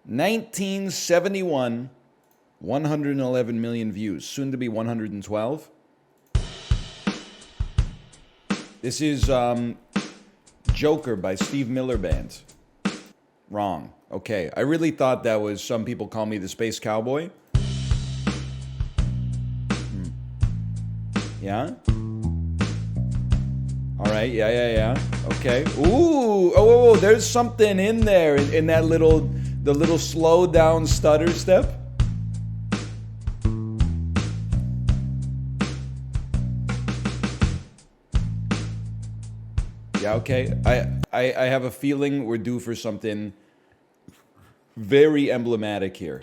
1971, 111 million views, soon to be 112. This is Joker by Steve Miller Band. Wrong. Okay, I really thought that was Some People Call Me the Space Cowboy. Yeah? Alright, yeah. Okay. Ooh! Oh, there's something in there in that little slow down stutter step. Yeah, okay. I have a feeling we're due for something very emblematic here.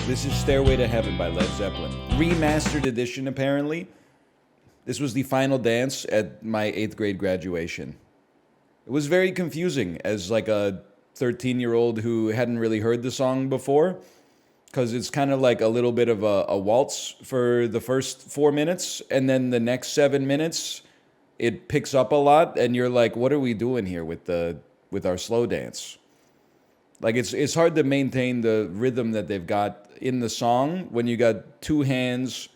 This is Stairway to Heaven by Led Zeppelin. Remastered edition, apparently. This was the final dance at my 8th grade graduation. It was very confusing as like a 13-year-old who hadn't really heard the song before, because it's kind of like a little bit of a waltz for the first 4 minutes, and then the next 7 minutes, it picks up a lot, and you're like, what are we doing here with our slow dance? Like, it's hard to maintain the rhythm that they've got in the song when you got two hands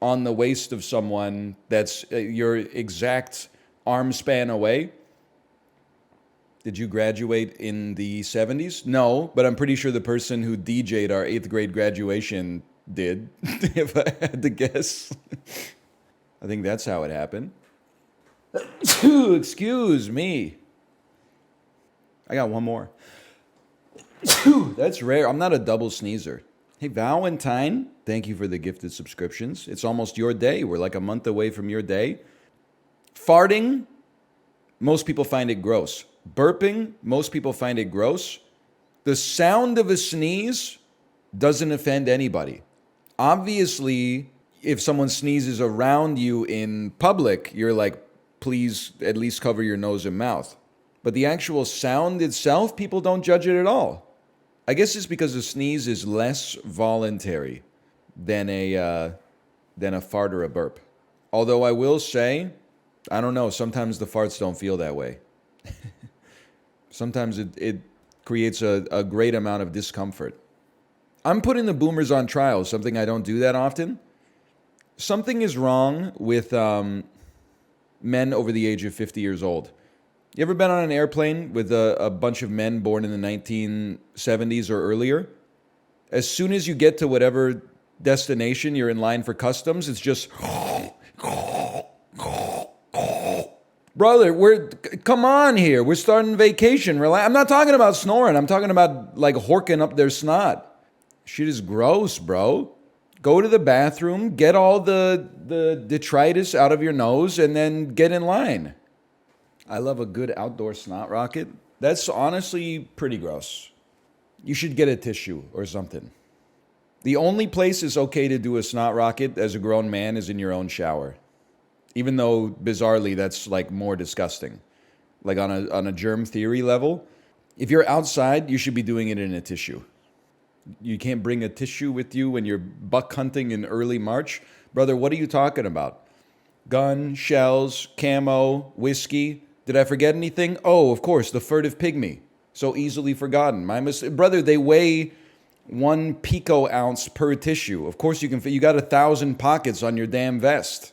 on the waist of someone that's your exact arm span away. Did you graduate in the 70s? No, but I'm pretty sure the person who DJ'd our 8th grade graduation did, if I had to guess. I think that's how it happened. Excuse me. I got one more. That's rare. I'm not a double sneezer. Hey, Valentine, thank you for the gifted subscriptions. It's almost your day. We're like a month away from your day. Farting, most people find it gross. Burping, most people find it gross. The sound of a sneeze doesn't offend anybody. Obviously, if someone sneezes around you in public, you're like, please at least cover your nose and mouth. But the actual sound itself, people don't judge it at all. I guess it's because a sneeze is less voluntary than a fart or a burp. Although I will say, I don't know, sometimes the farts don't feel that way. Sometimes it creates a great amount of discomfort. I'm putting the boomers on trial, something I don't do that often. Something is wrong with men over the age of 50 years old. You ever been on an airplane with a bunch of men born in the 1970s or earlier? As soon as you get to whatever destination you're in line for customs, it's just... Brother, come on here. We're starting vacation. I'm not talking about snoring. I'm talking about like horking up their snot. Shit is gross, bro. Go to the bathroom, get all the detritus out of your nose, and then get in line. I love a good outdoor snot rocket. That's honestly pretty gross. You should get a tissue or something. The only place it's okay to do a snot rocket as a grown man is in your own shower. Even though, bizarrely, that's like more disgusting. Like on a germ theory level, if you're outside, you should be doing it in a tissue. You can't bring a tissue with you when you're buck hunting in early March. Brother, what are you talking about? Gun, shells, camo, whiskey. Did I forget anything? Oh, of course, the furtive pygmy. So easily forgotten. My mistake. Brother, they weigh 1 pico ounce per tissue. Of course you can fit. You got 1,000 pockets on your damn vest.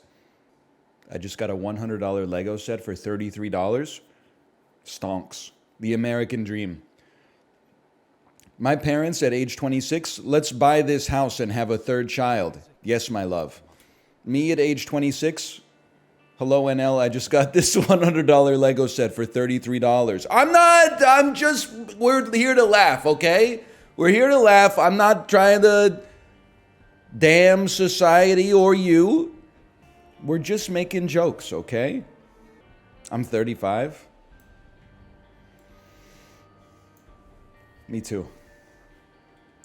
I just got a $100 Lego set for $33. Stonks. The American dream. My parents at age 26, let's buy this house and have a third child. Yes, my love. Me at age 26, hello NL, I just got this $100 Lego set for $33. We're here to laugh, okay? We're here to laugh. I'm not trying to damn society or you. We're just making jokes, okay? I'm 35. Me too.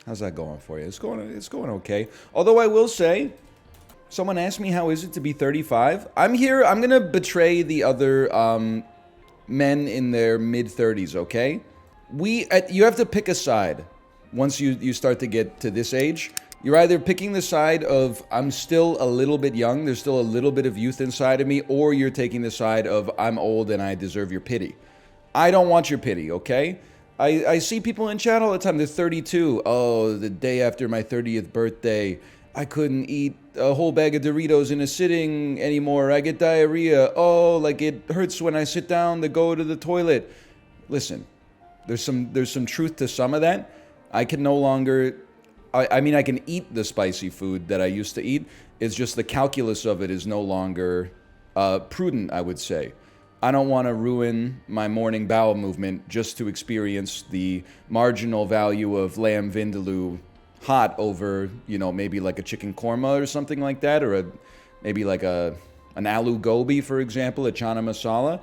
How's that going for you? It's going okay. Although I will say, someone asked me how is it to be 35. I'm going to betray the other men in their mid-30s, okay? You have to pick a side once you start to get to this age. You're either picking the side of, I'm still a little bit young, there's still a little bit of youth inside of me, or you're taking the side of, I'm old and I deserve your pity. I don't want your pity, okay? I see people in chat all the time, they're 32. Oh, the day after my 30th birthday, I couldn't eat a whole bag of Doritos in a sitting anymore. I get diarrhea. Oh, like it hurts when I sit down to go to the toilet. Listen, there's some truth to some of that. I can no longer... I mean, I can eat the spicy food that I used to eat. It's just the calculus of it is no longer prudent, I would say. I don't want to ruin my morning bowel movement just to experience the marginal value of lamb vindaloo hot over, you know, maybe like a chicken korma or something like that, or maybe like an aloo gobi, for example, a chana masala.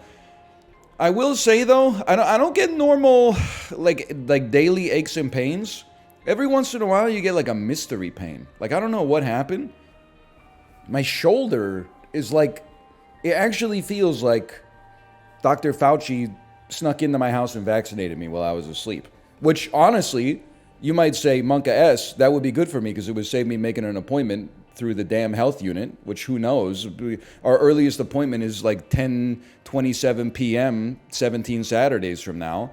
I will say though, I don't get normal like daily aches and pains. Every once in a while, you get like a mystery pain. Like, I don't know what happened. My shoulder is like, it actually feels like Dr. Fauci snuck into my house and vaccinated me while I was asleep. Which, honestly, you might say, Monka S, that would be good for me because it would save me making an appointment through the damn health unit, which who knows. Our earliest appointment is like 10:27 p.m., 17 Saturdays from now.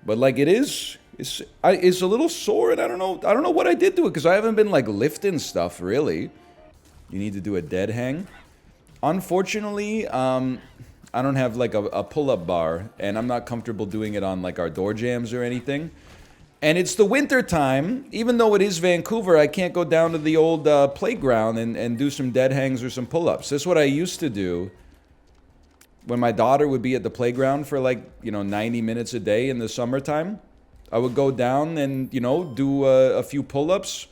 But like it is... It's a little sore, and I don't know what I did to it, because I haven't been, like, lifting stuff, really. You need to do a dead hang. Unfortunately, I don't have, like, a pull-up bar, and I'm not comfortable doing it on, like, our door jams or anything. And it's the winter time. Even though it is Vancouver, I can't go down to the old playground and do some dead hangs or some pull-ups. That's what I used to do when my daughter would be at the playground for, like, 90 minutes a day in the summertime. I would go down and, do a few pull-ups,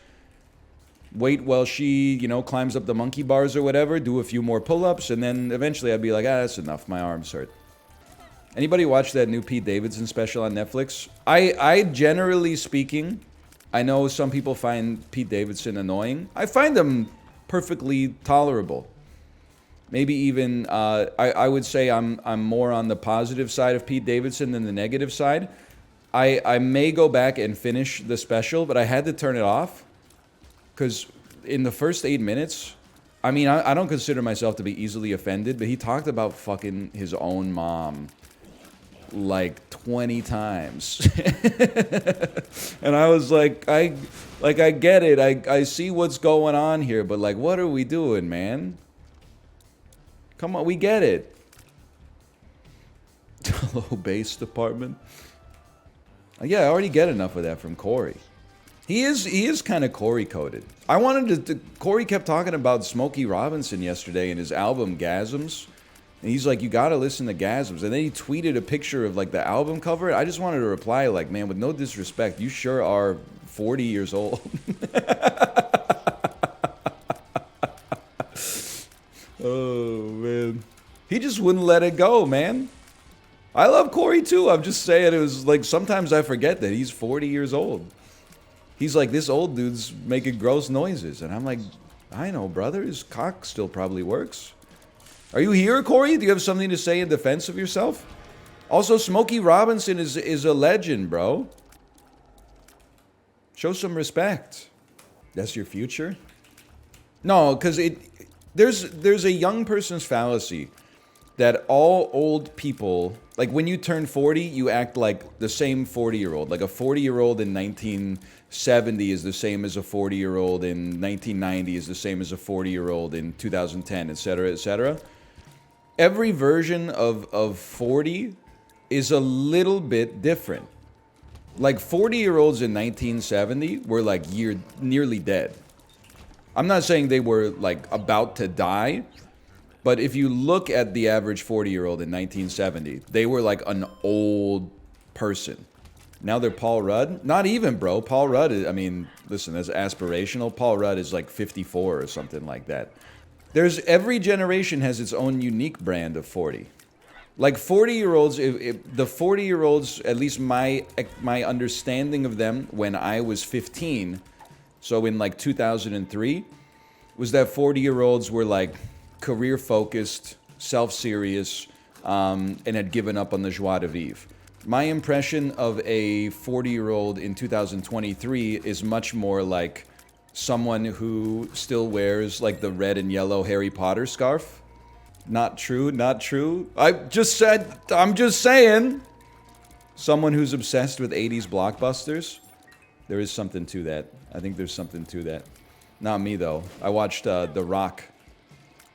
wait while she, climbs up the monkey bars or whatever, do a few more pull-ups, and then eventually I'd be like, that's enough, my arms hurt. Anybody watch that new Pete Davidson special on Netflix? I generally speaking, I know some people find Pete Davidson annoying. I find him perfectly tolerable. Maybe even, I would say I'm more on the positive side of Pete Davidson than the negative side. I may go back and finish the special, but I had to turn it off because in the first 8 minutes, I mean, I don't consider myself to be easily offended, but he talked about fucking his own mom like 20 times. And I was like, I get it. I see what's going on here, but like, what are we doing, man? Come on, we get it. Hello, base department. Yeah, I already get enough of that from Kory. He is kind of Kory-coded. I wanted to... Kory kept talking about Smokey Robinson yesterday in his album Gasms. And he's like, you gotta listen to Gasms. And then he tweeted a picture of like the album cover. I just wanted to reply like, man, with no disrespect, you sure are 40 years old. Oh, man. He just wouldn't let it go, man. I love Kory too. I'm just saying, it was like sometimes I forget that he's 40 years old. He's like, this old dude's making gross noises. And I'm like, I know, brother. His cock still probably works. Are you here, Kory? Do you have something to say in defense of yourself? Also, Smokey Robinson is a legend, bro. Show some respect. That's your future? No, because there's a young person's fallacy that all old people, like when you turn 40, you act like the same 40-year-old. Like a 40-year-old in 1970 is the same as a 40-year-old in 1990 is the same as a 40-year-old in 2010, etc., etc. Every version of 40 is a little bit different. Like 40-year-olds in 1970 were like nearly dead. I'm not saying they were like about to die, but if you look at the average 40-year-old in 1970, they were like an old person. Now they're Paul Rudd. Not even, bro. Paul Rudd is, I mean, listen, that's aspirational. Paul Rudd is like 54 or something like that. Every generation has its own unique brand of 40. Like 40-year-olds, the 40-year-olds, at least my understanding of them when I was 15, so in like 2003, was that 40-year-olds were like career-focused, self-serious, and had given up on the joie de vivre. My impression of a 40-year-old in 2023 is much more like someone who still wears like the red and yellow Harry Potter scarf. Not true, not true. I'm just saying. Someone who's obsessed with 80s blockbusters. There is something to that. I think there's something to that. Not me, though. I watched The Rock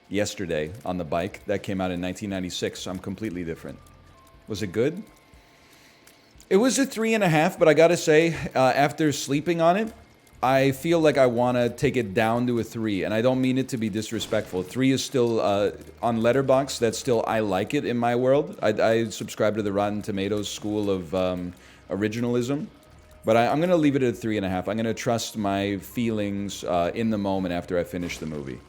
yesterday on the bike. That came out in 1996, so I'm completely different. Was it good? It was a 3.5, but I gotta say, after sleeping on it, I feel like I want to take it down to a 3, and I don't mean it to be disrespectful. 3 is still, on Letterboxd, that's still, I like it in my world. I subscribe to the Rotten Tomatoes school of originalism. But I'm going to leave it at a 3.5. I'm going to trust my feelings in the moment after I finish the movie.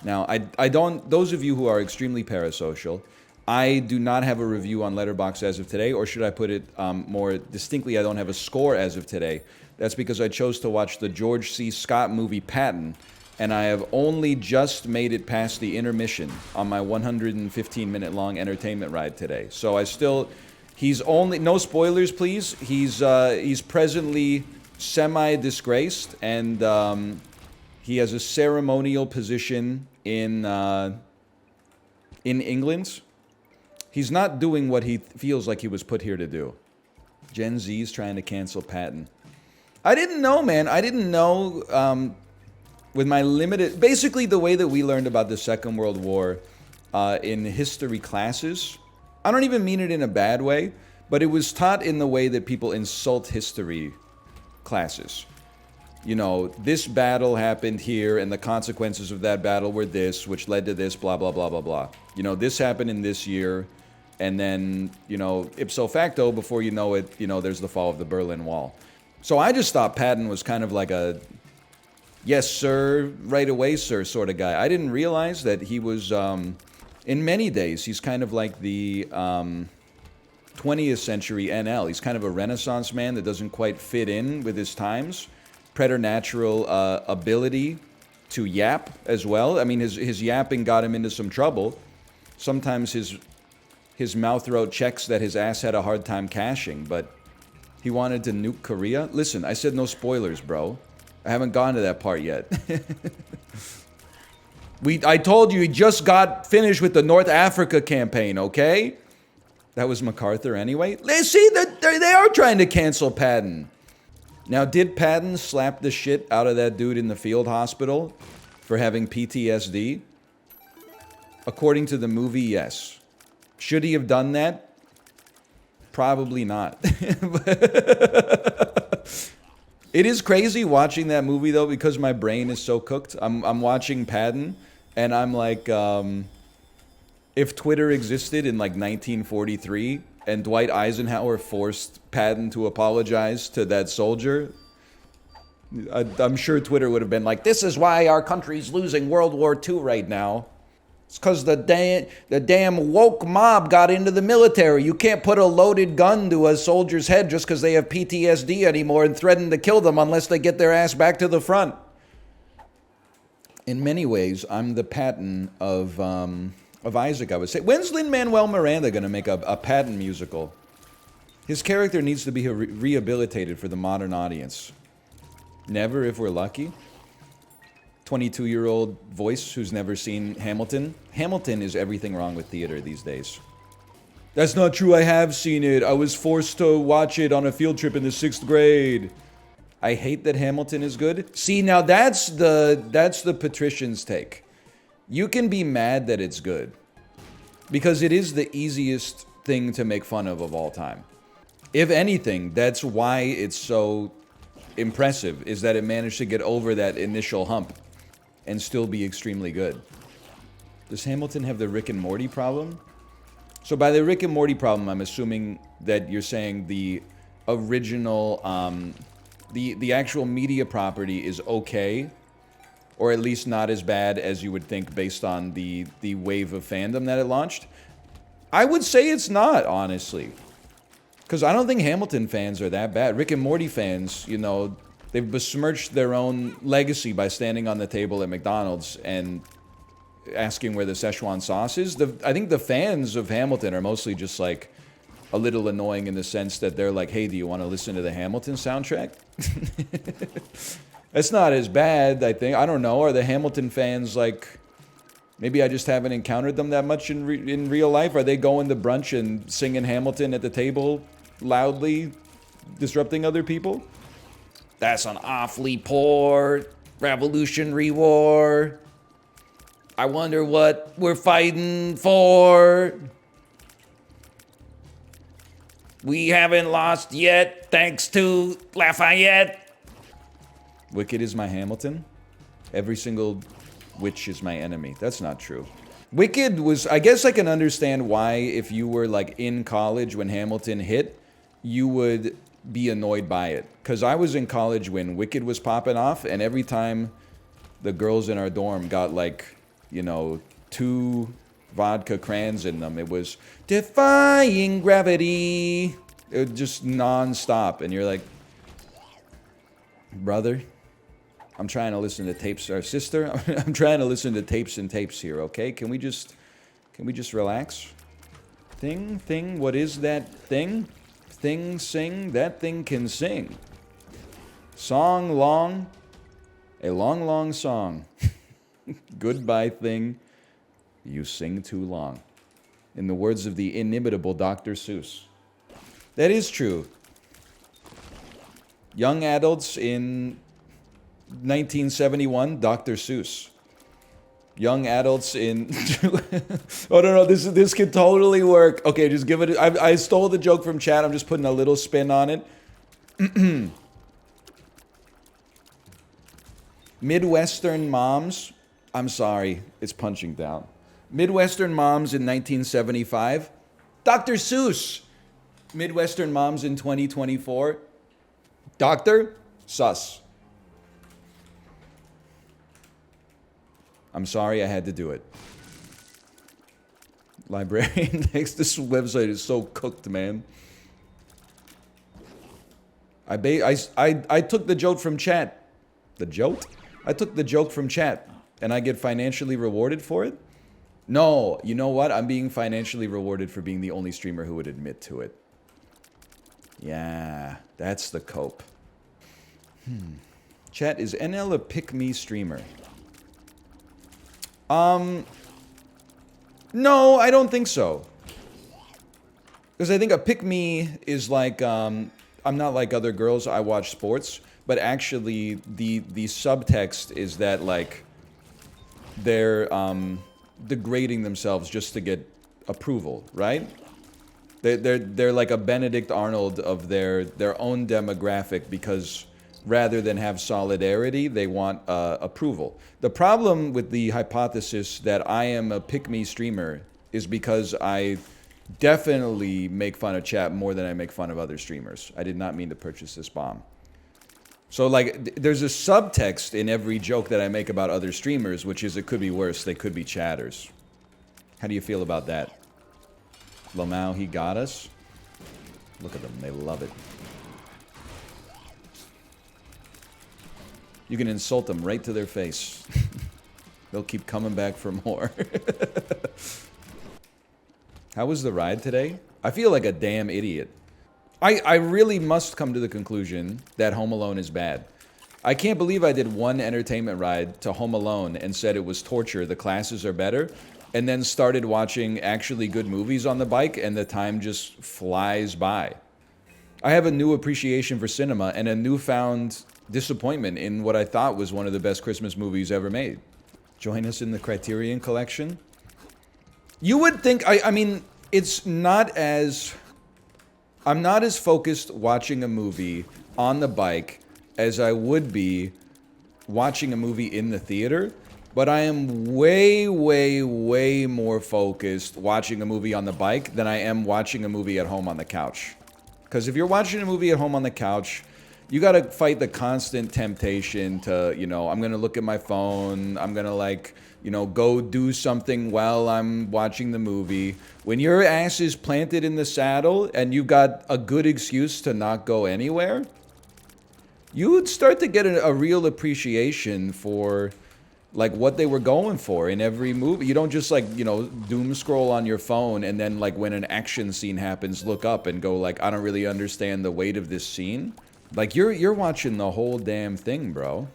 Now, I don't, those of you who are extremely parasocial, I do not have a review on Letterboxd as of today, or should I put it more distinctly, I don't have a score as of today. That's because I chose to watch the George C. Scott movie Patton, and I have only just made it past the intermission on my 115-minute long entertainment ride today. So I still, he's only, no spoilers please, he's presently semi-disgraced, and he has a ceremonial position in England. He's not doing what he feels like he was put here to do. Gen Z's trying to cancel Patton. I didn't know, man. I didn't know, with my limited... Basically, the way that we learned about the Second World War in history classes, I don't even mean it in a bad way, but it was taught in the way that people insult history classes. You know, this battle happened here, and the consequences of that battle were this, which led to this, blah, blah, blah, blah, blah. You know, this happened in this year, and then, you know, ipso facto, before you know it, you know, there's the fall of the Berlin Wall. So I just thought Patton was kind of like a, yes, sir, right away, sir, sort of guy. I didn't realize that he was, in many days, he's kind of like the 20th century NL. He's kind of a Renaissance man that doesn't quite fit in with his times. Preternatural ability to yap as well. I mean, his yapping got him into some trouble. Sometimes his mouth wrote checks that his ass had a hard time cashing, but he wanted to nuke Korea. Listen, I said no spoilers, bro. I haven't gone to that part yet. I told you he just got finished with the North Africa campaign, okay? That was MacArthur anyway. See, they are trying to cancel Patton. Now, did Patton slap the shit out of that dude in the field hospital for having PTSD? According to the movie, yes. Should he have done that? Probably not. It is crazy watching that movie, though, because my brain is so cooked. I'm watching Patton, and I'm like, if Twitter existed in, like, 1943, and Dwight Eisenhower forced Patton to apologize to that soldier, I'm sure Twitter would have been like, this is why our country's losing World War II right now. It's because the damn woke mob got into the military. You can't put a loaded gun to a soldier's head just because they have PTSD anymore and threaten to kill them unless they get their ass back to the front. In many ways, I'm the Patton of Isaac, I would say. When's Lin-Manuel Miranda going to make a Patton musical? His character needs to be rehabilitated for the modern audience. Never, if we're lucky. 22-year-old voice who's never seen Hamilton. Hamilton is everything wrong with theater these days. That's not true, I have seen it. I was forced to watch it on a field trip in the 6th grade. I hate that Hamilton is good. See, now that's the patrician's take. You can be mad that it's good. Because it is the easiest thing to make fun of all time. If anything, that's why it's so impressive, is that it managed to get over that initial hump and still be extremely good. Does Hamilton have the Rick and Morty problem? So by the Rick and Morty problem, I'm assuming that you're saying the original, the actual media property is okay, or at least not as bad as you would think based on the wave of fandom that it launched. I would say it's not, honestly. Because I don't think Hamilton fans are that bad. Rick and Morty fans, you know, they've besmirched their own legacy by standing on the table at McDonald's and asking where the Szechuan sauce is. I think the fans of Hamilton are mostly just like a little annoying in the sense that they're like, hey, do you want to listen to the Hamilton soundtrack? It's not as bad, I think. I don't know. Are the Hamilton fans like... Maybe I just haven't encountered them that much in real life. Are they going to brunch and singing Hamilton at the table loudly, disrupting other people? That's an awfully poor Revolutionary War. I wonder what we're fighting for. We haven't lost yet, thanks to Lafayette. Wicked is my Hamilton. Every single witch is my enemy. That's not true. Wicked was... I guess I can understand why, if you were, like, in college when Hamilton hit, you would be annoyed by it. Because I was in college when Wicked was popping off, and every time the girls in our dorm got, like, you know, 2 vodka crayons in them, it was defying gravity. It was just non-stop. And you're like, brother, I'm trying to listen to tapes. Our sister, I'm trying to listen to tapes and tapes here, okay? Can we just relax? Thing, what is that thing? Thing, sing, that thing can sing. Song, long, a long, long song. Goodbye, thing, you sing too long. In the words of the inimitable Dr. Seuss. That is true. Young adults in 1971, Dr. Seuss. Young adults in... oh, no, this could totally work. Okay, just give it... I stole the joke from chat. I'm just putting a little spin on it. Midwestern moms... I'm sorry, it's punching down. Midwestern moms in 1975. Dr. Seuss. Midwestern moms in 2024. Doctor? Sus. I'm sorry I had to do it. Librarian thinks this website is so cooked, man. I took the joke from chat. The joke? I took the joke from chat. And I get financially rewarded for it? No, you know what? I'm being financially rewarded for being the only streamer who would admit to it. Yeah, that's the cope. Chat, is NL a pick-me streamer? No, I don't think so. Because I think a pick-me is like, I'm not like other girls, I watch sports. But actually, the subtext is that, like, they're degrading themselves just to get approval, right? They're like a Benedict Arnold of their own demographic, because rather than have solidarity, they want approval. The problem with the hypothesis that I am a pick-me streamer is because I definitely make fun of chat more than I make fun of other streamers. I did not mean to purchase this bomb. So, like, there's a subtext in every joke that I make about other streamers, which is it could be worse. They could be chatters. How do you feel about that? lmao, he got us? Look at them. They love it. You can insult them right to their face. They'll keep coming back for more. How was the ride today? I feel like a damn idiot. I really must come to the conclusion that Home Alone is bad. I can't believe I did one entertainment ride to Home Alone and said it was torture, the classes are better, and then started watching actually good movies on the bike, and the time just flies by. I have a new appreciation for cinema and a newfound disappointment in what I thought was one of the best Christmas movies ever made. Join us in the Criterion Collection. You would think, I mean, it's not as... I'm not as focused watching a movie on the bike as I would be watching a movie in the theater, but I am way, way, way more focused watching a movie on the bike than I am watching a movie at home on the couch. Because if you're watching a movie at home on the couch, you gotta fight the constant temptation to, you know, I'm gonna look at my phone, I'm gonna, like, you know, go do something while I'm watching the movie. When your ass is planted in the saddle and you've got a good excuse to not go anywhere, you would start to get a real appreciation for, like, what they were going for in every movie. You don't just, like, you know, doom scroll on your phone and then, like, when an action scene happens, look up and go, like, I don't really understand the weight of this scene. Like, you're watching the whole damn thing, bro.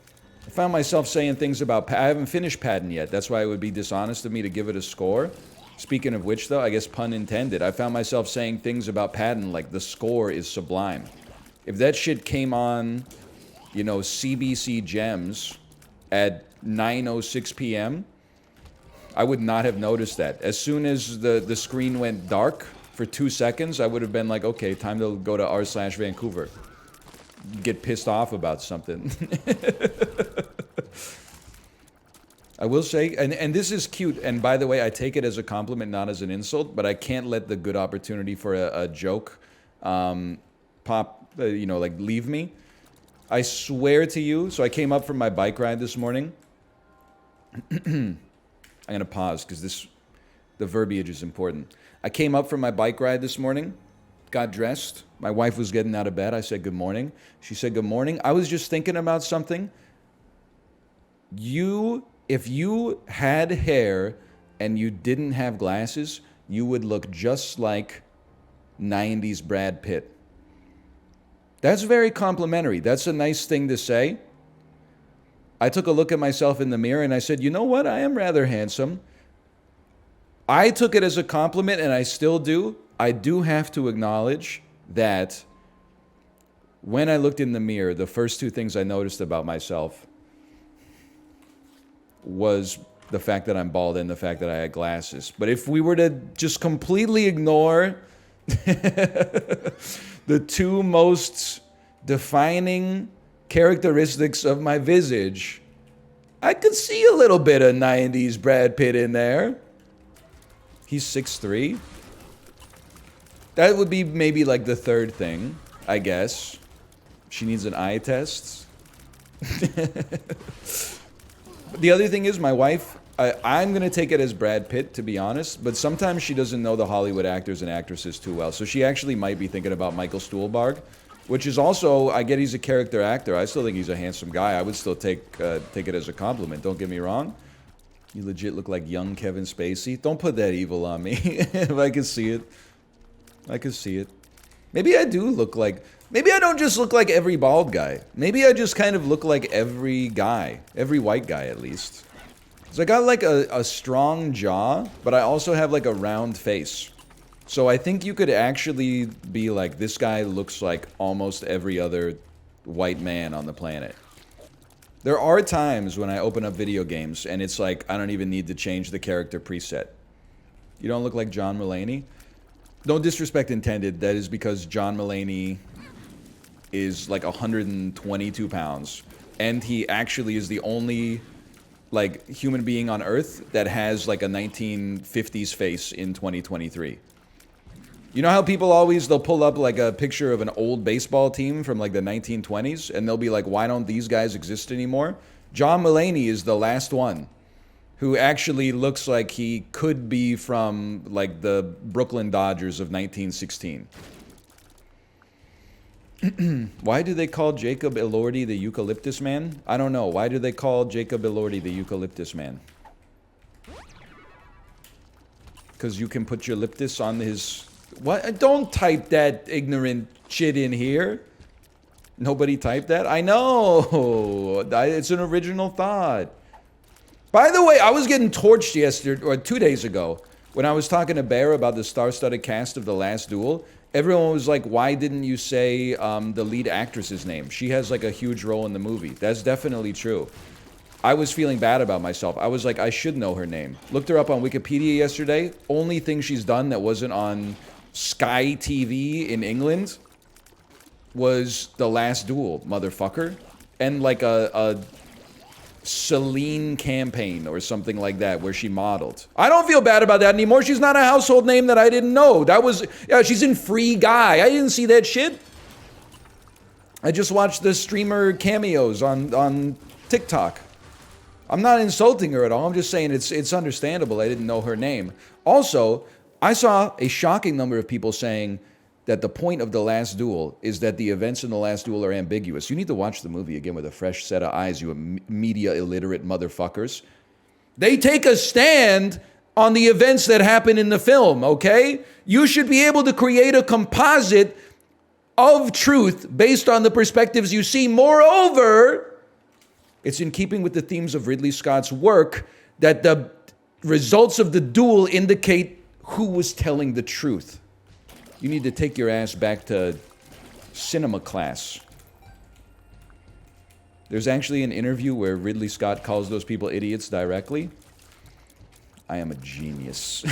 I found myself saying things about... I haven't finished Patton yet. That's why it would be dishonest of me to give it a score. Speaking of which, though, I guess pun intended, I found myself saying things about Patton like the score is sublime. If that shit came on, you know, CBC Gems at 9:06 p.m., I would not have noticed that. As soon as the screen went dark for 2 seconds, I would have been like, okay, time to go to r/Vancouver. Get pissed off about something. I will say, and this is cute, and by the way, I take it as a compliment, not as an insult, but I can't let the good opportunity for a joke you know, like leave me. I swear to you, so I came up from my bike ride this morning. I'm gonna pause because the verbiage is important. I came up from my bike ride this morning, got dressed. My wife was getting out of bed. I said, good morning. She said, good morning. I was just thinking about something. If you had hair and you didn't have glasses, you would look just like 90s Brad Pitt. That's very complimentary. That's a nice thing to say. I took a look at myself in the mirror and I said, you know what? I am rather handsome. I took it as a compliment and I still do. I do have to acknowledge that when I looked in the mirror, the first two things I noticed about myself was the fact that I'm bald and the fact that I had glasses. But if we were to just completely ignore the two most defining characteristics of my visage, I could see a little bit of 90s Brad Pitt in there. He's 6'3". That would be maybe like the third thing, I guess. She needs an eye test. The other thing is my wife, I'm going to take it as Brad Pitt, to be honest, but sometimes she doesn't know the Hollywood actors and actresses too well. So she actually might be thinking about Michael Stuhlbarg, which is also, I get he's a character actor. I still think he's a handsome guy. I would still take it as a compliment. Don't get me wrong. You legit look like young Kevin Spacey. Don't put that evil on me. If I could see it. I could see it. Maybe I do look like... Maybe I don't just look like every bald guy. Maybe I just kind of look like every guy. Every white guy, at least. Because I got like a strong jaw, but I also have like a round face. So I think you could actually be like, this guy looks like almost every other white man on the planet. There are times when I open up video games and it's like, I don't even need to change the character preset. You don't look like John Mulaney? No disrespect intended. That is because John Mulaney is like 122 pounds. And he actually is the only like human being on Earth that has like a 1950s face in 2023. You know how people always, they'll pull up like a picture of an old baseball team from like the 1920s and they'll be like, why don't these guys exist anymore? John Mulaney is the last one who actually looks like he could be from like the Brooklyn Dodgers of 1916. Why do they call Jacob Elordi the Eucalyptus Man? I don't know. Why do they call Jacob Elordi the Eucalyptus Man? Because you can put your eucalyptus on his... What? Don't type that ignorant shit in here. Nobody typed that? I know. It's an original thought. By the way, I was getting torched yesterday, or 2 days ago, when I was talking to Bear about the star-studded cast of The Last Duel. Everyone was like, why didn't you say the lead actress's name? She has like a huge role in the movie. That's definitely true. I was feeling bad about myself. I was like, I should know her name. Looked her up on Wikipedia yesterday. Only thing she's done that wasn't on Sky TV in England was The Last Duel, motherfucker. And like a Celine campaign or something like that where she modeled. I don't feel bad about that anymore. She's not a household name that I didn't know. That was, yeah, she's in Free Guy. I didn't see that shit. I just watched the streamer cameos on TikTok. I'm not insulting her at all. I'm just saying it's understandable I didn't know her name. Also, I saw a shocking number of people saying that the point of The Last Duel is that the events in The Last Duel are ambiguous. You need to watch the movie again with a fresh set of eyes, you media illiterate motherfuckers. They take a stand on the events that happen in the film, okay? You should be able to create a composite of truth based on the perspectives you see. Moreover, It's in keeping with the themes of Ridley Scott's work that the results of the duel indicate who was telling the truth. You need to take your ass back to cinema class. There's actually an interview where Ridley Scott calls those people idiots directly. I am a genius.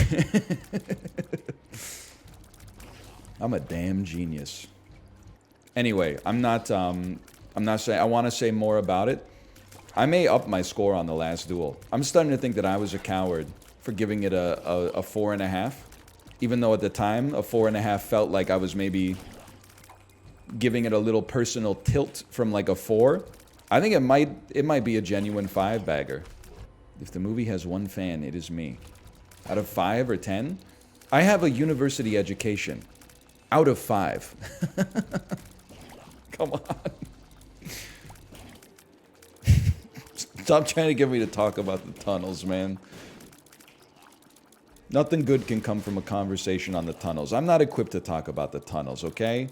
I'm a damn genius. Anyway, I'm not saying, I want to say more about it. I may up my score on the last duel. I'm starting to think that I was a coward for giving it a 4.5. Even though at the time, a 4.5 felt like I was maybe giving it a little personal tilt from like a 4. I think it might be a genuine 5-bagger. If the movie has one fan, it is me. Out of 5 or 10, I have a university education. Out of 5. Come on. Stop trying to get me to talk about the tunnels, man. Nothing good can come from a conversation on the tunnels. I'm not equipped to talk about the tunnels, okay?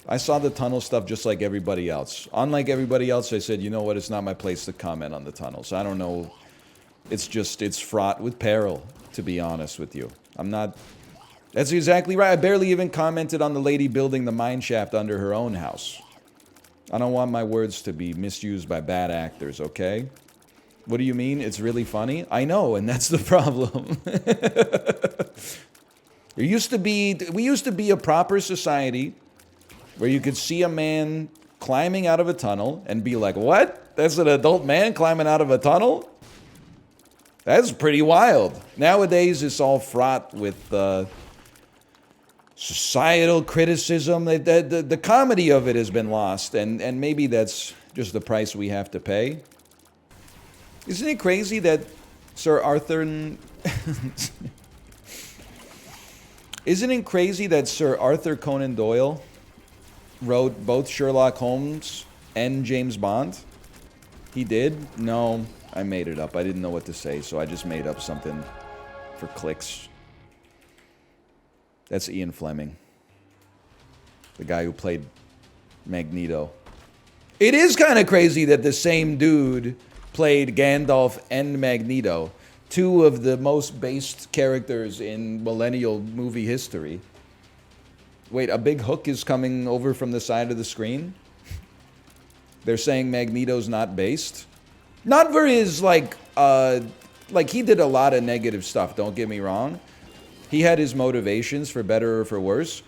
I saw the tunnel stuff just like everybody else. Unlike everybody else, I said, you know what, it's not my place to comment on the tunnels. I don't know. It's fraught with peril, to be honest with you. I'm not... That's exactly right. I barely even commented on the lady building the mine shaft under her own house. I don't want my words to be misused by bad actors, okay? What do you mean? It's really funny? I know, and that's the problem. We used to be a proper society where you could see a man climbing out of a tunnel and be like, what? That's an adult man climbing out of a tunnel? That's pretty wild. Nowadays, it's all fraught with societal criticism. The comedy of it has been lost, and maybe that's just the price we have to pay. Isn't it crazy that Sir Arthur... Isn't it crazy that Sir Arthur Conan Doyle wrote both Sherlock Holmes and James Bond? He did? No, I made it up. I didn't know what to say, so I just made up something for clicks. That's Ian Fleming, the guy who played Magneto. It is kind of crazy that the same dude played Gandalf and Magneto, two of the most based characters in millennial movie history. Wait, a big hook is coming over from the side of the screen? They're saying Magneto's not based? Not for his, like he did a lot of negative stuff, don't get me wrong. He had his motivations, for better or for worse.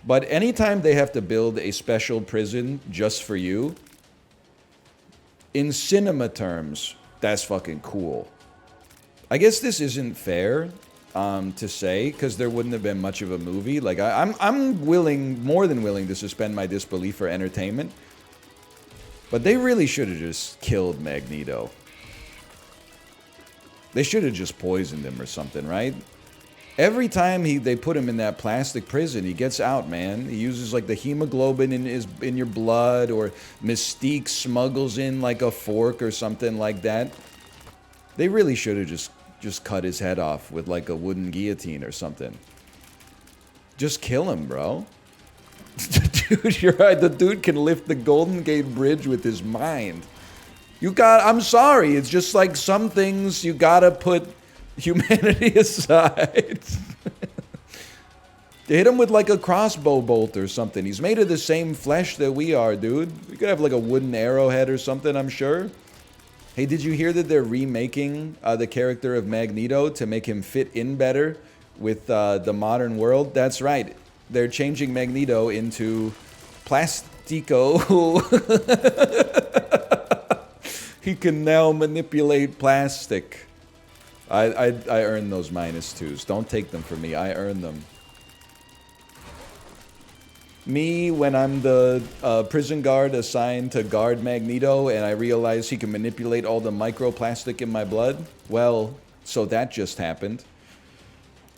But anytime they have to build a special prison just for you, in cinema terms, that's fucking cool. I guess this isn't fair to say, because there wouldn't have been much of a movie. Like, I'm willing, more than willing, to suspend my disbelief for entertainment. But they really should have just killed Magneto. They should have just poisoned him or something, right? Every time they put him in that plastic prison, he gets out, man. He uses like the hemoglobin in your blood, or Mystique smuggles in like a fork or something like that. They really should have just cut his head off with like a wooden guillotine or something. Just kill him, bro. Dude, you're right. The dude can lift the Golden Gate Bridge with his mind. I'm sorry. It's just like some things you gotta put humanity aside. They hit him with like a crossbow bolt or something. He's made of the same flesh that we are, dude. We could have like a wooden arrowhead or something, I'm sure. Hey, did you hear that they're remaking the character of Magneto to make him fit in better with the modern world? That's right. They're changing Magneto into Plastico. He can now manipulate plastic. I earned those -2s. Don't take them from me. I earned them. Me, when I'm the prison guard assigned to guard Magneto and I realize he can manipulate all the microplastic in my blood, well, so that just happened.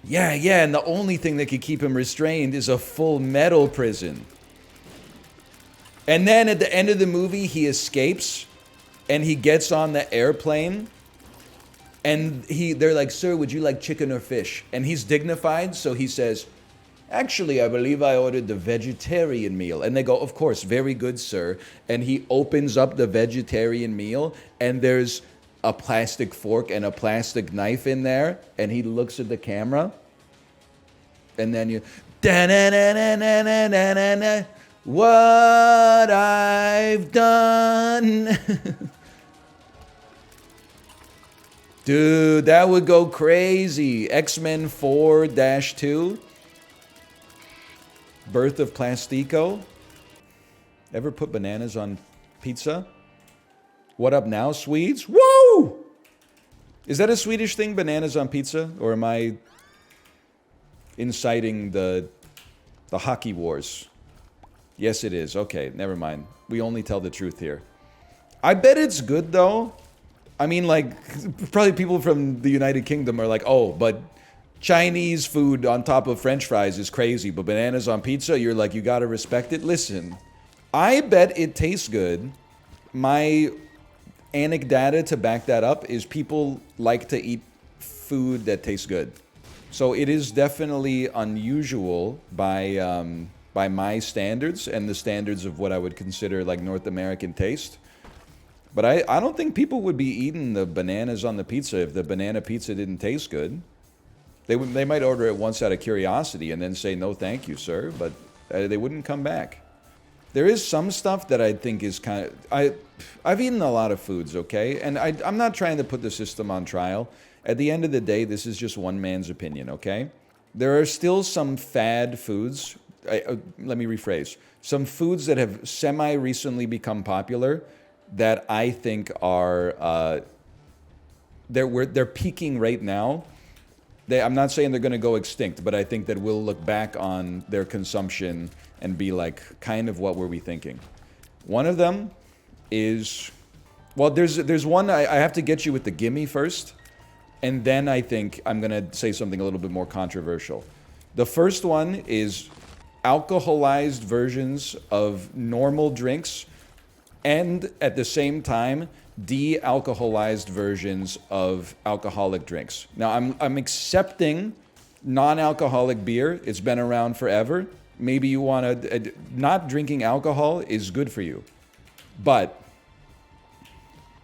Yeah, and the only thing that could keep him restrained is a full metal prison. And then at the end of the movie, he escapes and he gets on the airplane. And they're like, sir, would you like chicken or fish? And he's dignified, so he says, Actually, I believe I ordered the vegetarian meal. And they go, of course, very good, sir. And he opens up the vegetarian meal, and there's a plastic fork and a plastic knife in there. And he looks at the camera, and then you, da-na-na-na-na-na-na-na, what I've done. Dude, that would go crazy. X-Men 4-2. Birth of Plastico. Ever put bananas on pizza? What up now, Swedes? Woo! Is that a Swedish thing, bananas on pizza? Or am I inciting the hockey wars? Yes, it is. Okay, never mind. We only tell the truth here. I bet it's good, though. I mean, like, probably people from the United Kingdom are like, oh, but Chinese food on top of French fries is crazy, but bananas on pizza, you're like, you gotta respect it. Listen, I bet it tastes good. My anecdata to back that up is people like to eat food that tastes good. So it is definitely unusual by my standards and the standards of what I would consider like North American taste. But I don't think people would be eating the bananas on the pizza if the banana pizza didn't taste good. They might order it once out of curiosity and then say, no, thank you, sir. But they wouldn't come back. There is some stuff that I think is kind of... I've eaten a lot of foods, okay? And I'm not trying to put the system on trial. At the end of the day, this is just one man's opinion, okay? There are still some fad foods. Let me rephrase. Some foods that have semi-recently become popular that I think are... they're peaking right now. I'm not saying they're going to go extinct, but I think that we'll look back on their consumption and be like, kind of what were we thinking? One of them is... Well, there's one... I have to get you with the gimme first. And then I think I'm going to say something a little bit more controversial. The first one is alcoholized versions of normal drinks and at the same time de-alcoholized versions of alcoholic drinks. Now I'm accepting non-alcoholic beer. It's been around forever. Maybe you want to... not drinking alcohol is good for you. But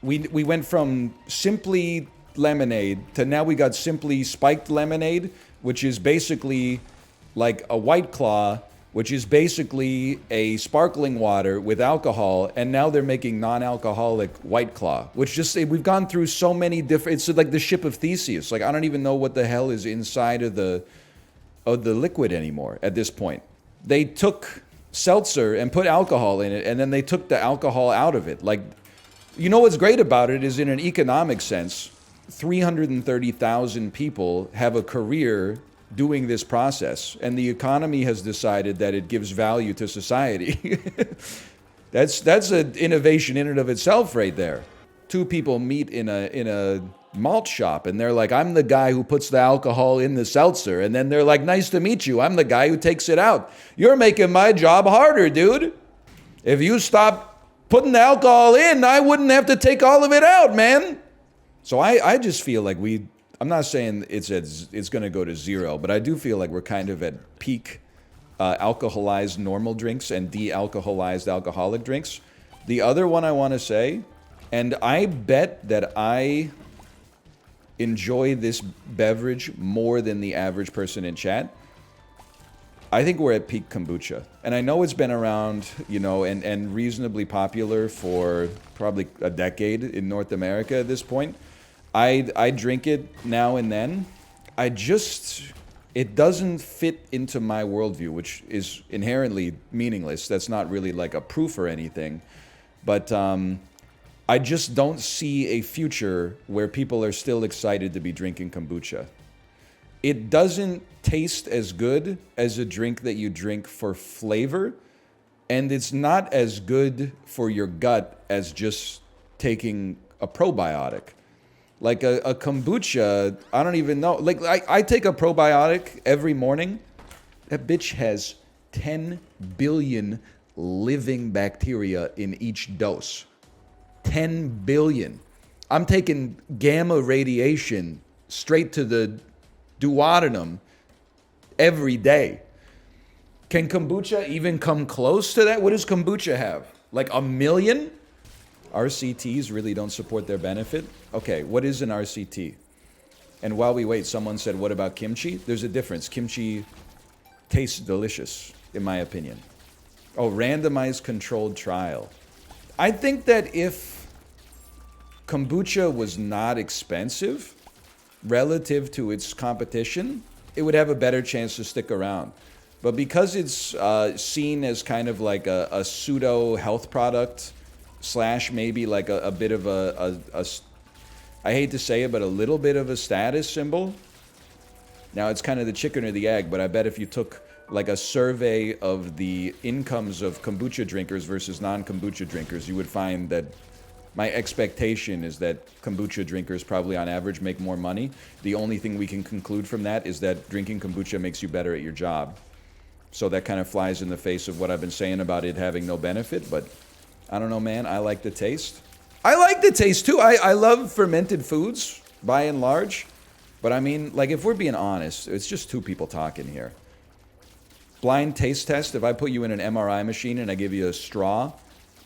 we went from simply lemonade to now we got simply spiked lemonade, which is basically like a White Claw, which is basically a sparkling water with alcohol, and now they're making non-alcoholic White Claw, which just... we've gone through so many different... It's like the ship of Theseus. Like, I don't even know what the hell is inside of the liquid anymore at this point. They took seltzer and put alcohol in it, and then they took the alcohol out of it. Like, you know what's great about it is in an economic sense, 330,000 people have a career doing this process, and the economy has decided that it gives value to society. That's an innovation in and of itself right there. Two people meet in a malt shop, and they're like, I'm the guy who puts the alcohol in the seltzer, and then they're like, nice to meet you, I'm the guy who takes it out. You're making my job harder, dude. If you stop putting the alcohol in, I wouldn't have to take all of it out, man. So I just feel like I'm not saying it's going to go to zero, but I do feel like we're kind of at peak alcoholized normal drinks and de-alcoholized alcoholic drinks. The other one I want to say, and I bet that I enjoy this beverage more than the average person in chat, I think we're at peak kombucha. And I know it's been around, you know, and reasonably popular for probably a decade in North America at this point. I drink it now and then. It doesn't fit into my worldview, which is inherently meaningless. That's not really like a proof or anything. But I just don't see a future where people are still excited to be drinking kombucha. It doesn't taste as good as a drink that you drink for flavor, and it's not as good for your gut as just taking a probiotic. Like a kombucha, I don't even know. Like I take a probiotic every morning. That bitch has 10 billion living bacteria in each dose. 10 billion. I'm taking gamma radiation straight to the duodenum every day. Can kombucha even come close to that? What does kombucha have? Like 1 million? RCTs really don't support their benefit? Okay, what is an RCT? And while we wait, someone said, what about kimchi? There's a difference. Kimchi tastes delicious, in my opinion. Oh, randomized controlled trial. I think that if kombucha was not expensive relative to its competition, it would have a better chance to stick around. But because it's seen as kind of like a pseudo health product slash maybe like a bit of a I hate to say it, but a little bit of a status symbol. Now it's kind of the chicken or the egg, but I bet if you took like a survey of the incomes of kombucha drinkers versus non-kombucha drinkers, you would find that my expectation is that kombucha drinkers probably on average make more money. The only thing we can conclude from that is that drinking kombucha makes you better at your job. So that kind of flies in the face of what I've been saying about it having no benefit, but I don't know, man. I like the taste. I like the taste too. I love fermented foods by and large. But I mean, like if we're being honest, it's just two people talking here. Blind taste test, if I put you in an MRI machine and I give you a straw,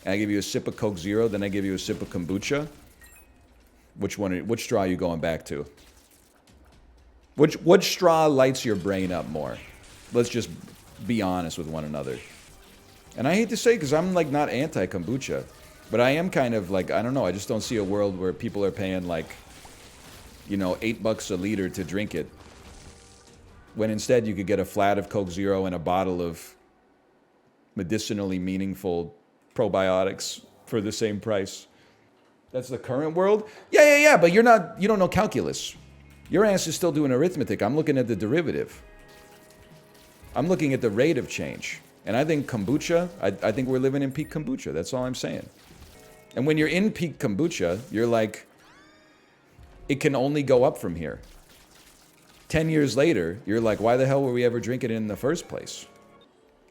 and I give you a sip of Coke Zero, then I give you a sip of kombucha, which straw are you going back to? Which straw lights your brain up more? Let's just be honest with one another. And I hate to say, because I'm like not anti-kombucha, but I am kind of like, I don't know, I just don't see a world where people are paying like, you know, $8 a liter to drink it. When instead you could get a flat of Coke Zero and a bottle of medicinally meaningful probiotics for the same price. That's the current world? Yeah, but you don't know calculus. Your ass is still doing arithmetic. I'm looking at the derivative. I'm looking at the rate of change. And I think kombucha, I think we're living in peak kombucha. That's all I'm saying. And when you're in peak kombucha, you're like, it can only go up from here. 10 years later, you're like, why the hell were we ever drinking it in the first place?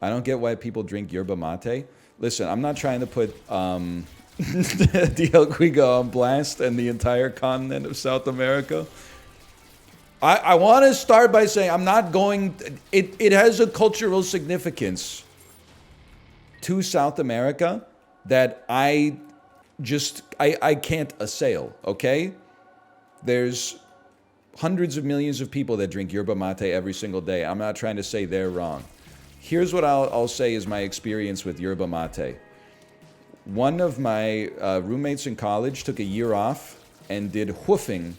I don't get why people drink yerba mate. Listen, I'm not trying to put the El Quigo on blast and the entire continent of South America. I want to start by saying I'm not going... It has a cultural significance to South America that I can't assail, okay? There's hundreds of millions of people that drink yerba mate every single day. I'm not trying to say they're wrong. Here's what I'll say is my experience with yerba mate. One of my roommates in college took a year off and did hoofing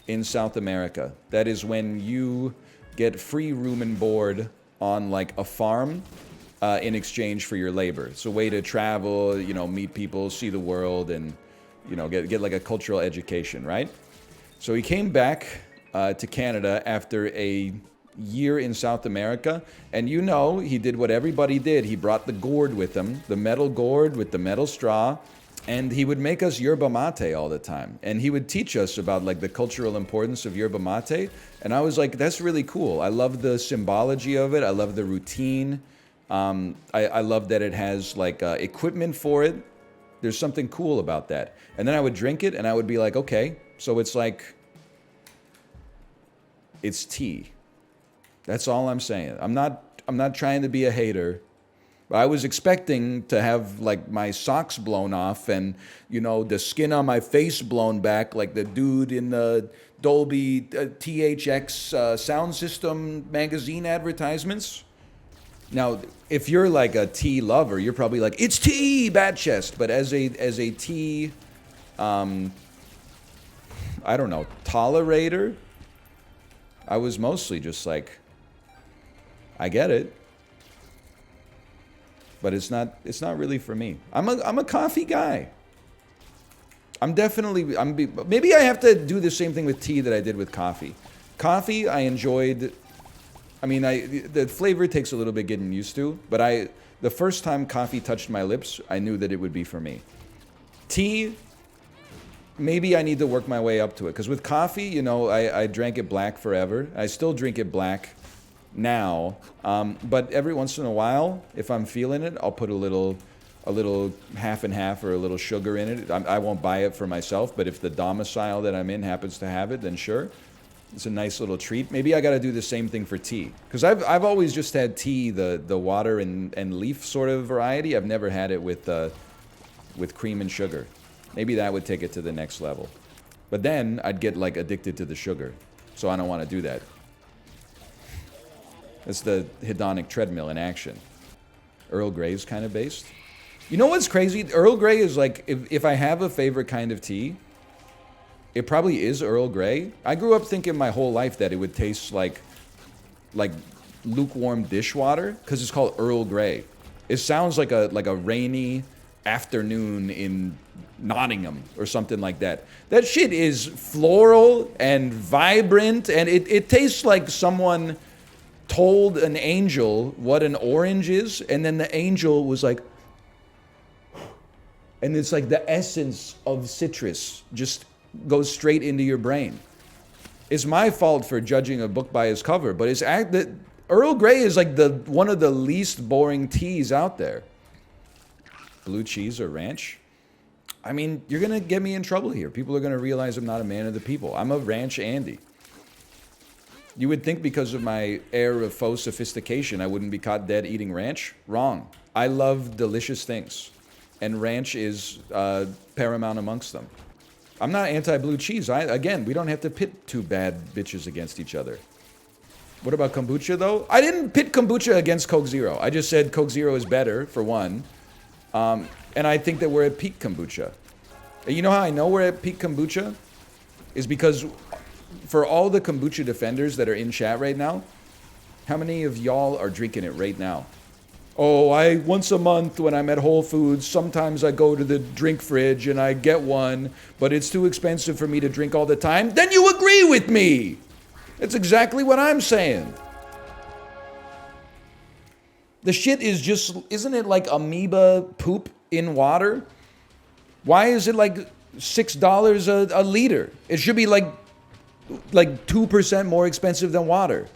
in South America. That is when you get free room and board on like a farm in exchange for your labor. It's a way to travel, you know, meet people, see the world, and, you know, get like a cultural education, right? So he came back to Canada after a year in South America, and you know, he did what everybody did. He brought the gourd with him, the metal gourd with the metal straw, and he would make us yerba mate all the time. And he would teach us about like the cultural importance of yerba mate. And I was like, that's really cool. I love the symbology of it. I love the routine. I love that it has like equipment for it. There's something cool about that. And then I would drink it and I would be like, okay, so it's like, it's tea. That's all I'm saying. I'm not trying to be a hater. I was expecting to have like my socks blown off and, you know, the skin on my face blown back like the dude in the Dolby THX sound system magazine advertisements. Now, if you're like a tea lover, you're probably like, it's tea, bad chest. But as a tea, I don't know, tolerator, I was mostly just like, I get it. But it's not really for me. I'm a coffee guy. Maybe I have to do the same thing with tea that I did with coffee. Coffee, I enjoyed. I mean, the flavor takes a little bit getting used to, but the first time coffee touched my lips, I knew that it would be for me. Tea, maybe I need to work my way up to it, because with coffee, you know, I drank it black forever. I still drink it black now, but every once in a while, if I'm feeling it, I'll put a little half and half or a little sugar in it. I won't buy it for myself, but if the domicile that I'm in happens to have it, then sure. It's a nice little treat. Maybe I got to do the same thing for tea. Because I've always just had tea, the water and leaf sort of variety. I've never had it with cream and sugar. Maybe that would take it to the next level. But then I'd get like addicted to the sugar. So I don't want to do that. It's the hedonic treadmill in action. Earl Grey's kind of based. You know what's crazy? Earl Grey is like, if I have a favorite kind of tea, it probably is Earl Grey. I grew up thinking my whole life that it would taste like lukewarm dishwater because it's called Earl Grey. It sounds like a rainy afternoon in Nottingham or something like that. That shit is floral and vibrant, and it tastes like someone told an angel what an orange is, and then the angel was like, and it's like the essence of citrus just goes straight into your brain. It's my fault for judging a book by its cover, but Earl Grey is like one of the least boring teas out there. Blue cheese or ranch? I mean, you're gonna get me in trouble here. People are gonna realize I'm not a man of the people. I'm a ranch Andy. You would think because of my air of faux sophistication, I wouldn't be caught dead eating ranch. Wrong. I love delicious things, and ranch is paramount amongst them. I'm not anti-blue cheese. Again, we don't have to pit two bad bitches against each other. What about kombucha, though? I didn't pit kombucha against Coke Zero. I just said Coke Zero is better, for one. And I think that we're at peak kombucha. And you know how I know we're at peak kombucha? Is because for all the kombucha defenders that are in chat right now, how many of y'all are drinking it right now? Oh, once a month when I'm at Whole Foods, sometimes I go to the drink fridge and I get one, but it's too expensive for me to drink all the time. Then you agree with me. That's exactly what I'm saying. The shit is just, isn't it like amoeba poop in water? Why is it like $6 a liter? It should be like 2% more expensive than water.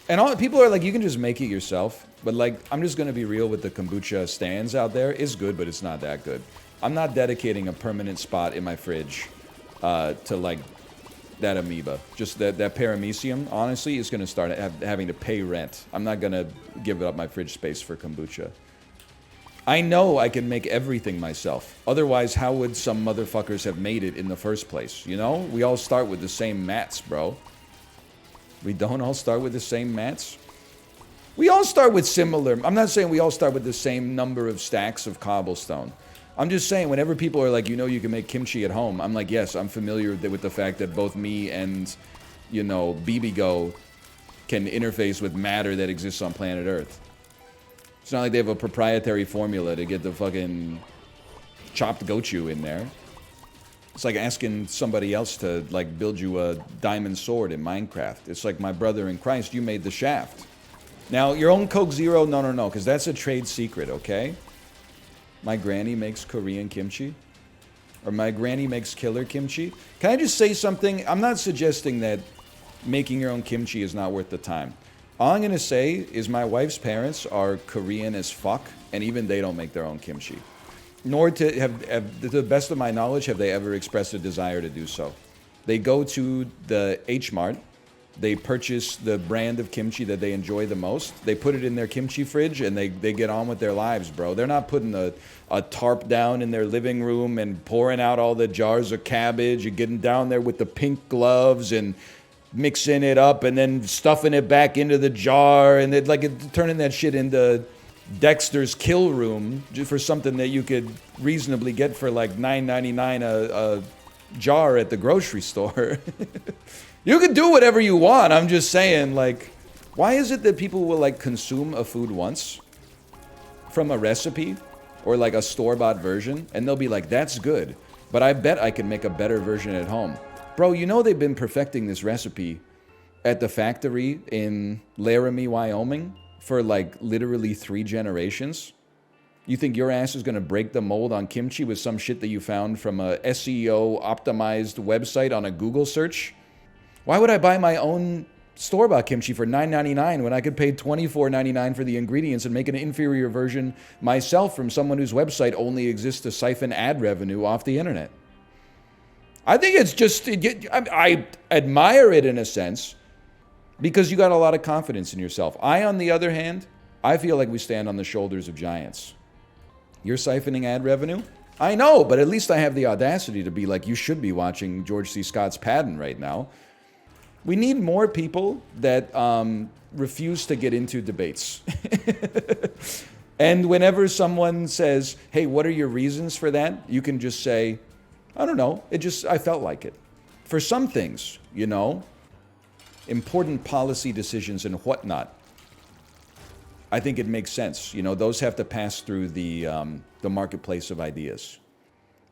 And all people are like, you can just make it yourself. But like, I'm just gonna be real with the kombucha stands out there. It's good, but it's not that good. I'm not dedicating a permanent spot in my fridge to like that amoeba. Just that paramecium, honestly, is gonna start having to pay rent. I'm not gonna give up my fridge space for kombucha. I know I can make everything myself. Otherwise, how would some motherfuckers have made it in the first place? You know? We all start with the same mats, bro. We don't all start with the same mats? We all start with similar... I'm not saying we all start with the same number of stacks of cobblestone. I'm just saying, whenever people are like, you know, you can make kimchi at home, I'm like, yes, I'm familiar with the fact that both me and, you know, BBGO can interface with matter that exists on planet Earth. It's not like they have a proprietary formula to get the fucking chopped gochu in there. It's like asking somebody else to, like, build you a diamond sword in Minecraft. It's like, my brother in Christ, you made the shaft. Now, your own Coke Zero, no, because that's a trade secret, okay? My granny makes Korean kimchi. Or my granny makes killer kimchi. Can I just say something? I'm not suggesting that making your own kimchi is not worth the time. All I'm going to say is my wife's parents are Korean as fuck, and even they don't make their own kimchi. Nor, to the best of my knowledge, have they ever expressed a desire to do so. They go to the H-Mart. They purchase the brand of kimchi that they enjoy the most. They put it in their kimchi fridge, and they get on with their lives, bro. They're not putting a tarp down in their living room and pouring out all the jars of cabbage and getting down there with the pink gloves and mixing it up and then stuffing it back into the jar and turning that shit into Dexter's Kill Room for something that you could reasonably get for like $9.99 a jar at the grocery store. You can do whatever you want. I'm just saying, like, why is it that people will like consume a food once from a recipe or like a store-bought version and they'll be like, that's good, but I bet I can make a better version at home. Bro, you know they've been perfecting this recipe at the factory in Laramie, Wyoming for like literally 3 generations? You think your ass is going to break the mold on kimchi with some shit that you found from a SEO optimized website on a Google search? Why would I buy my own store-bought kimchi for $9.99 when I could pay $24.99 for the ingredients and make an inferior version myself from someone whose website only exists to siphon ad revenue off the internet? I think it's just, I admire it in a sense because you got a lot of confidence in yourself. On the other hand, I feel like we stand on the shoulders of giants. You're siphoning ad revenue? I know, but at least I have the audacity to be like, you should be watching George C. Scott's Patton right now. We need more people that refuse to get into debates. And whenever someone says, hey, what are your reasons for that? You can just say, I don't know. I felt like it. For some things, important policy decisions and whatnot, I think it makes sense. Those have to pass through the marketplace of ideas.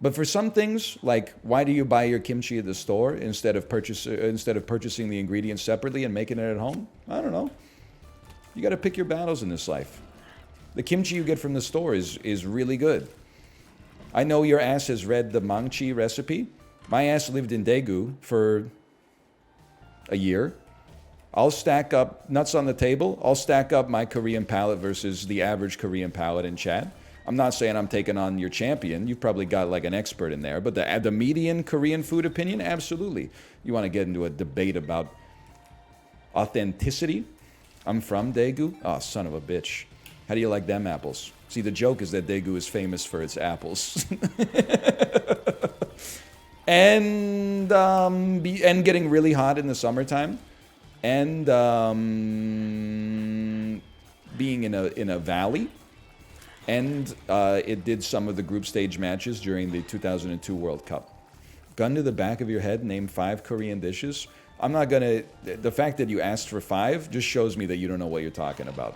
But for some things, like why do you buy your kimchi at the store instead of purchasing the ingredients separately and making it at home? I don't know. You got to pick your battles in this life. The kimchi you get from the store is really good. I know your ass has read the mangchi recipe. My ass lived in Daegu for a year. I'll stack up nuts on the table. I'll stack up my Korean palate versus the average Korean palate in chat. I'm not saying I'm taking on your champion. You've probably got like an expert in there. But the median Korean food opinion, absolutely. You want to get into a debate about authenticity? I'm from Daegu. Oh, son of a bitch. How do you like them apples? See, the joke is that Daegu is famous for its apples. and getting really hot in the summertime. And being in a valley. And it did some of the group stage matches during the 2002 World Cup. Gun to the back of your head, name 5 Korean dishes. I'm not gonna... The fact that you asked for 5 just shows me that you don't know what you're talking about.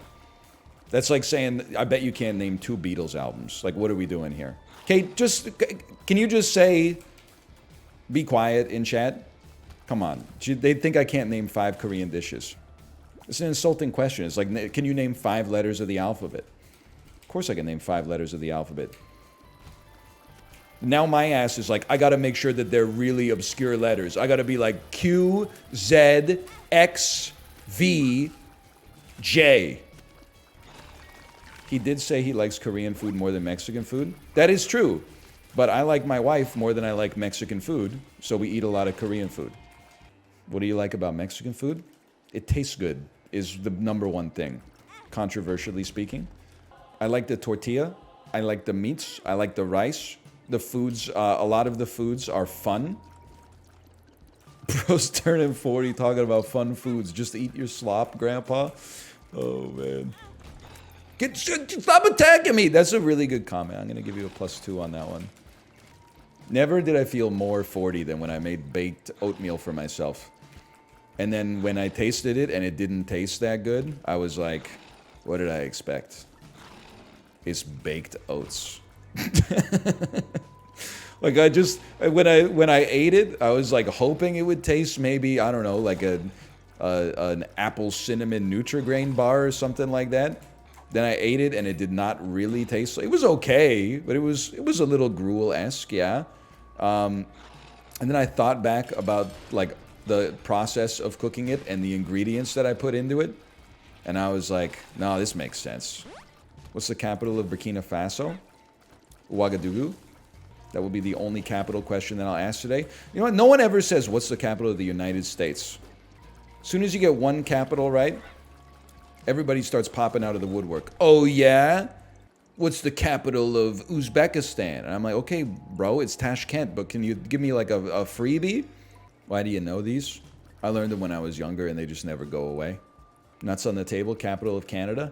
That's like saying, I bet you can't name 2 Beatles albums. Like, what are we doing here? Okay, can you just say, be quiet in chat? Come on. They think I can't name 5 Korean dishes. It's an insulting question. It's like, can you name 5 letters of the alphabet? Of course I can name 5 letters of the alphabet. Now my ass is like, I gotta make sure that they're really obscure letters. I gotta be like Q, Z, X, V, J. He did say he likes Korean food more than Mexican food. That is true. But I like my wife more than I like Mexican food, so we eat a lot of Korean food. What do you like about Mexican food? It tastes good, is the #1 thing, controversially speaking. I like the tortilla. I like the meats. I like the rice. The foods, a lot of the foods are fun. Bro's turning 40 talking about fun foods. Just eat your slop, Grandpa. Oh, man. Stop attacking me! That's a really good comment. I'm going to give you a +2 on that one. Never did I feel more 40 than when I made baked oatmeal for myself. And then when I tasted it and it didn't taste that good, I was like, what did I expect? It's baked oats. Like when I ate it, I was like hoping it would taste maybe, I don't know, like an apple cinnamon Nutri-Grain bar or something like that. Then I ate it and it did not really taste. It was okay, but it was a little gruel-esque, yeah. And then I thought back about like the process of cooking it and the ingredients that I put into it, and I was like, no, this makes sense. What's the capital of Burkina Faso? Ouagadougou. That will be the only capital question that I'll ask today. You know what? No one ever says, what's the capital of the United States? As soon as you get one capital right, everybody starts popping out of the woodwork. Oh, yeah? What's the capital of Uzbekistan? And I'm like, okay, bro, it's Tashkent, but can you give me like a freebie? Why do you know these? I learned them when I was younger, and they just never go away. Nuts on the table, capital of Canada.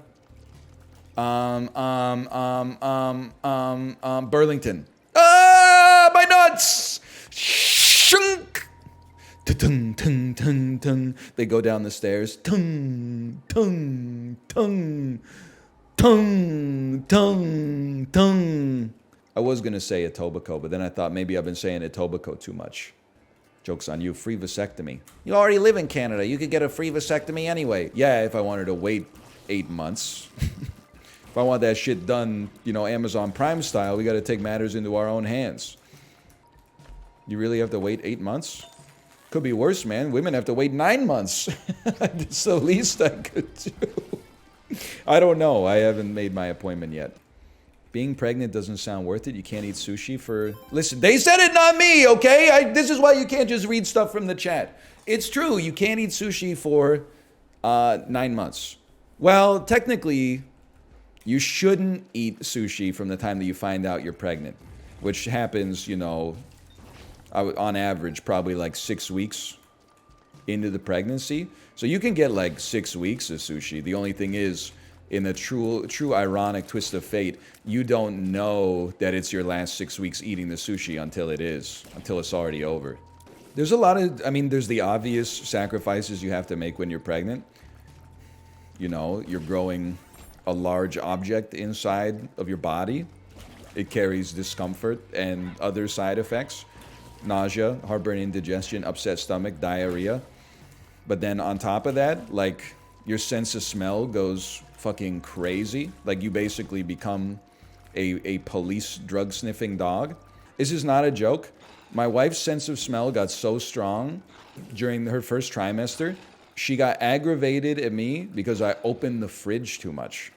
Burlington. Ah, my nuts! Shunk! Tung, tung, tung, tung. They go down the stairs. Tung, tung, tung, tung, tung, tung. I was gonna say Etobicoke, but then I thought maybe I've been saying Etobicoke too much. Joke's on you. Free vasectomy. You already live in Canada. You could get a free vasectomy anyway. Yeah, if I wanted to wait 8 months. If I want that shit done, you know, Amazon Prime style, we got to take matters into our own hands. You really have to wait 8 months? Could be worse, man. Women have to wait 9 months. That's the least I could do. I don't know. I haven't made my appointment yet. Being pregnant doesn't sound worth it. You can't eat sushi for... Listen, they said it, not me, okay? This is why you can't just read stuff from the chat. It's true. You can't eat sushi for 9 months. Well, technically, you shouldn't eat sushi from the time that you find out you're pregnant, which happens, you know, on average, probably like 6 weeks into the pregnancy. So you can get like 6 weeks of sushi. The only thing is, in a true ironic twist of fate, you don't know that it's your last 6 weeks eating the sushi until it's already over. There's a lot of, I mean, there's the obvious sacrifices you have to make when you're pregnant. You know, you're growing a large object inside of your body. It carries discomfort and other side effects. Nausea, heartburn, indigestion, upset stomach, diarrhea. But then on top of that, like, your sense of smell goes fucking crazy. Like, you basically become a police drug-sniffing dog. This is not a joke. My wife's sense of smell got so strong during her first trimester, she got aggravated at me because I opened the fridge too much.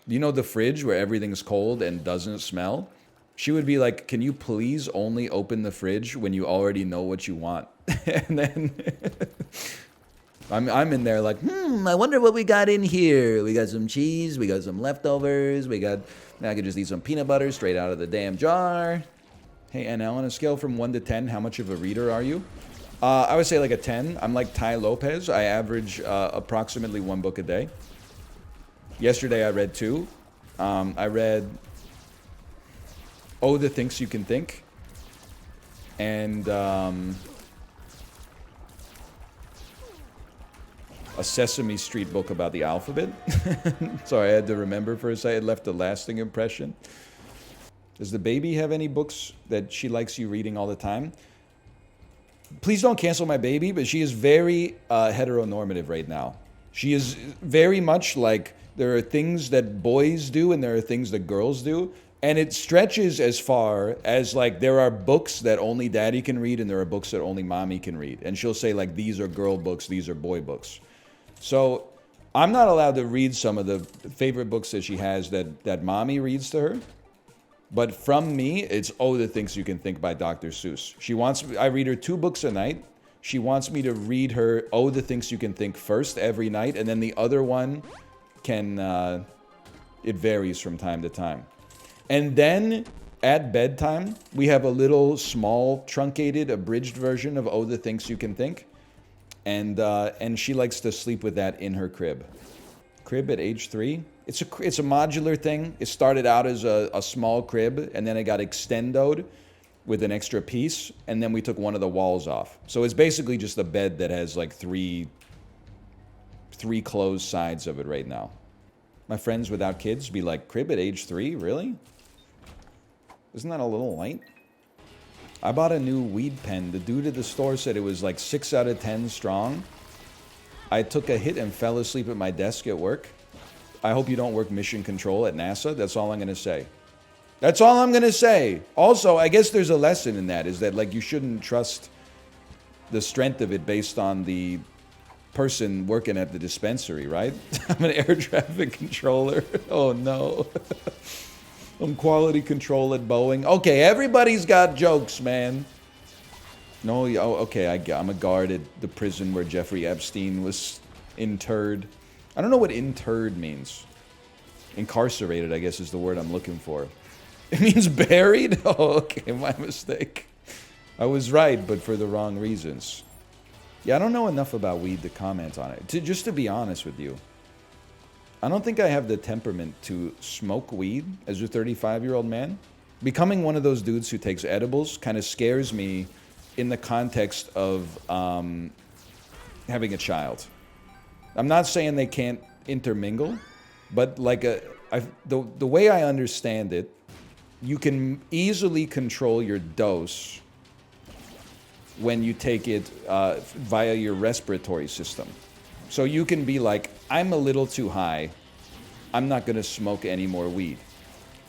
You know the fridge where everything's cold and doesn't smell? She would be like, can you please only open the fridge when you already know what you want? And then I'm in there like, I wonder what we got in here. We got some cheese, we got some leftovers, I could just eat some peanut butter straight out of the damn jar. Hey, NL, on a scale from 1 to 10, how much of a reader are you? I would say like a 10. I'm like Ty Lopez. I average approximately 1 book a day. Yesterday I read 2. I read Oh, the Things You Can Think. And a Sesame Street book about the alphabet. Sorry, I had to remember for a second. It left a lasting impression. Does the baby have any books that she likes you reading all the time? Please don't cancel my baby, but she is very heteronormative right now. She is very much like, there are things that boys do and there are things that girls do. And it stretches as far as, like, there are books that only daddy can read and there are books that only mommy can read. And she'll say, like, these are girl books, these are boy books. So I'm not allowed to read some of the favorite books that she has that mommy reads to her. But from me, it's Oh, the Things You Can Think by Dr. Seuss. I read her 2 books a night. She wants me to read her Oh, the Things You Can Think first every night. And then the other one it varies from time to time. And then at bedtime, we have a little small, truncated, abridged version of Oh, the Things You Can Think. And she likes to sleep with that in her crib. Crib at age 3? It's a modular thing. It started out as a small crib, and then it got extendoed with an extra piece, and then we took one of the walls off. So it's basically just a bed that has like three closed sides of it right now. My friends without kids be like, crib at age 3? Really? Isn't that a little light? I bought a new weed pen. The dude at the store said it was like 6 out of 10 strong. I took a hit and fell asleep at my desk at work. I hope you don't work mission control at NASA. That's all I'm going to say. That's all I'm going to say. Also, I guess there's a lesson in that, is that, like, you shouldn't trust the strength of it based on the person working at the dispensary, right? I'm an air traffic controller. Oh, no. I'm quality control at Boeing. Okay, everybody's got jokes, man. No, okay, I'm a guard at the prison where Jeffrey Epstein was interred. I don't know what interred means. Incarcerated, I guess, is the word I'm looking for. It means buried? Oh, okay, my mistake. I was right, but for the wrong reasons. Yeah, I don't know enough about weed to comment on it. Just to be honest with you, I don't think I have the temperament to smoke weed as a 35-year-old man. Becoming one of those dudes who takes edibles kind of scares me in the context of having a child. I'm not saying they can't intermingle, but like the way I understand it, you can easily control your dose when you take it via your respiratory system. So you can be like, I'm a little too high. I'm not going to smoke any more weed.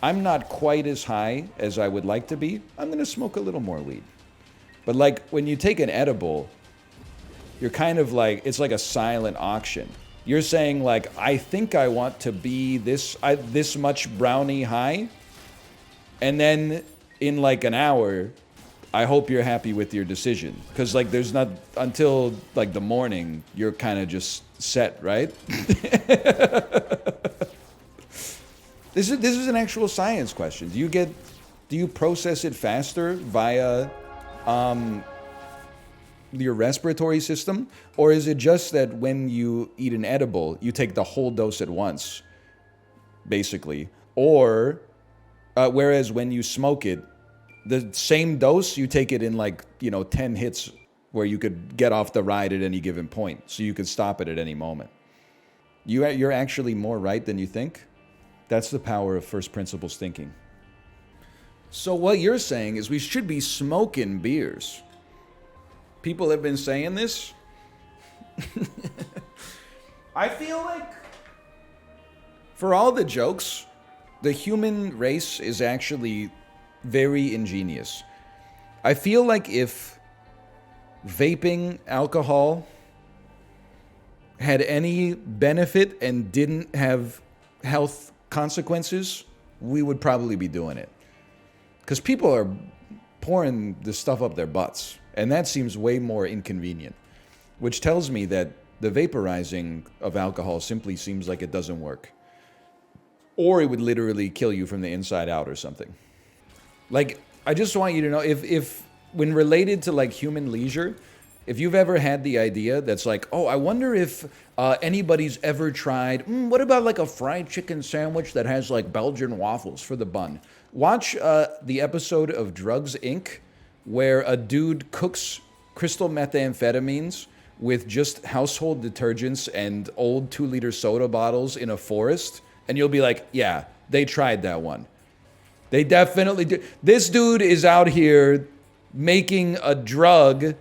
I'm not quite as high as I would like to be. I'm going to smoke a little more weed. But like when you take an edible, you're kind of like, it's like a silent auction. You're saying like, I think I want to be this much brownie high, and then in like an hour, I hope you're happy with your decision. Because like there's not, until like the morning, you're kind of just set, right? This is an actual science question. Do you process it faster via your respiratory system? Or is it just that when you eat an edible, you take the whole dose at once, basically? Or, whereas when you smoke it, the same dose, you take it in like, 10 hits where you could get off the ride at any given point. So you could stop it at any moment. You're actually more right than you think. That's the power of first principles thinking. So what you're saying is we should be smoking beers. People have been saying this. I feel like, for all the jokes, the human race is actually very ingenious. I feel like if vaping alcohol had any benefit and didn't have health consequences, we would probably be doing it. Because people are pouring this stuff up their butts, and that seems way more inconvenient, which tells me that the vaporizing of alcohol simply seems like it doesn't work. Or it would literally kill you from the inside out or something. Like, I just want you to know, if when related to like human leisure, if you've ever had the idea that's like, oh, I wonder if anybody's ever tried, what about like a fried chicken sandwich that has like Belgian waffles for the bun? Watch the episode of Drugs, Inc., where a dude cooks crystal methamphetamines with just household detergents and old 2-liter soda bottles in a forest. And you'll be like, yeah, they tried that one. They definitely did. This dude is out here making a drug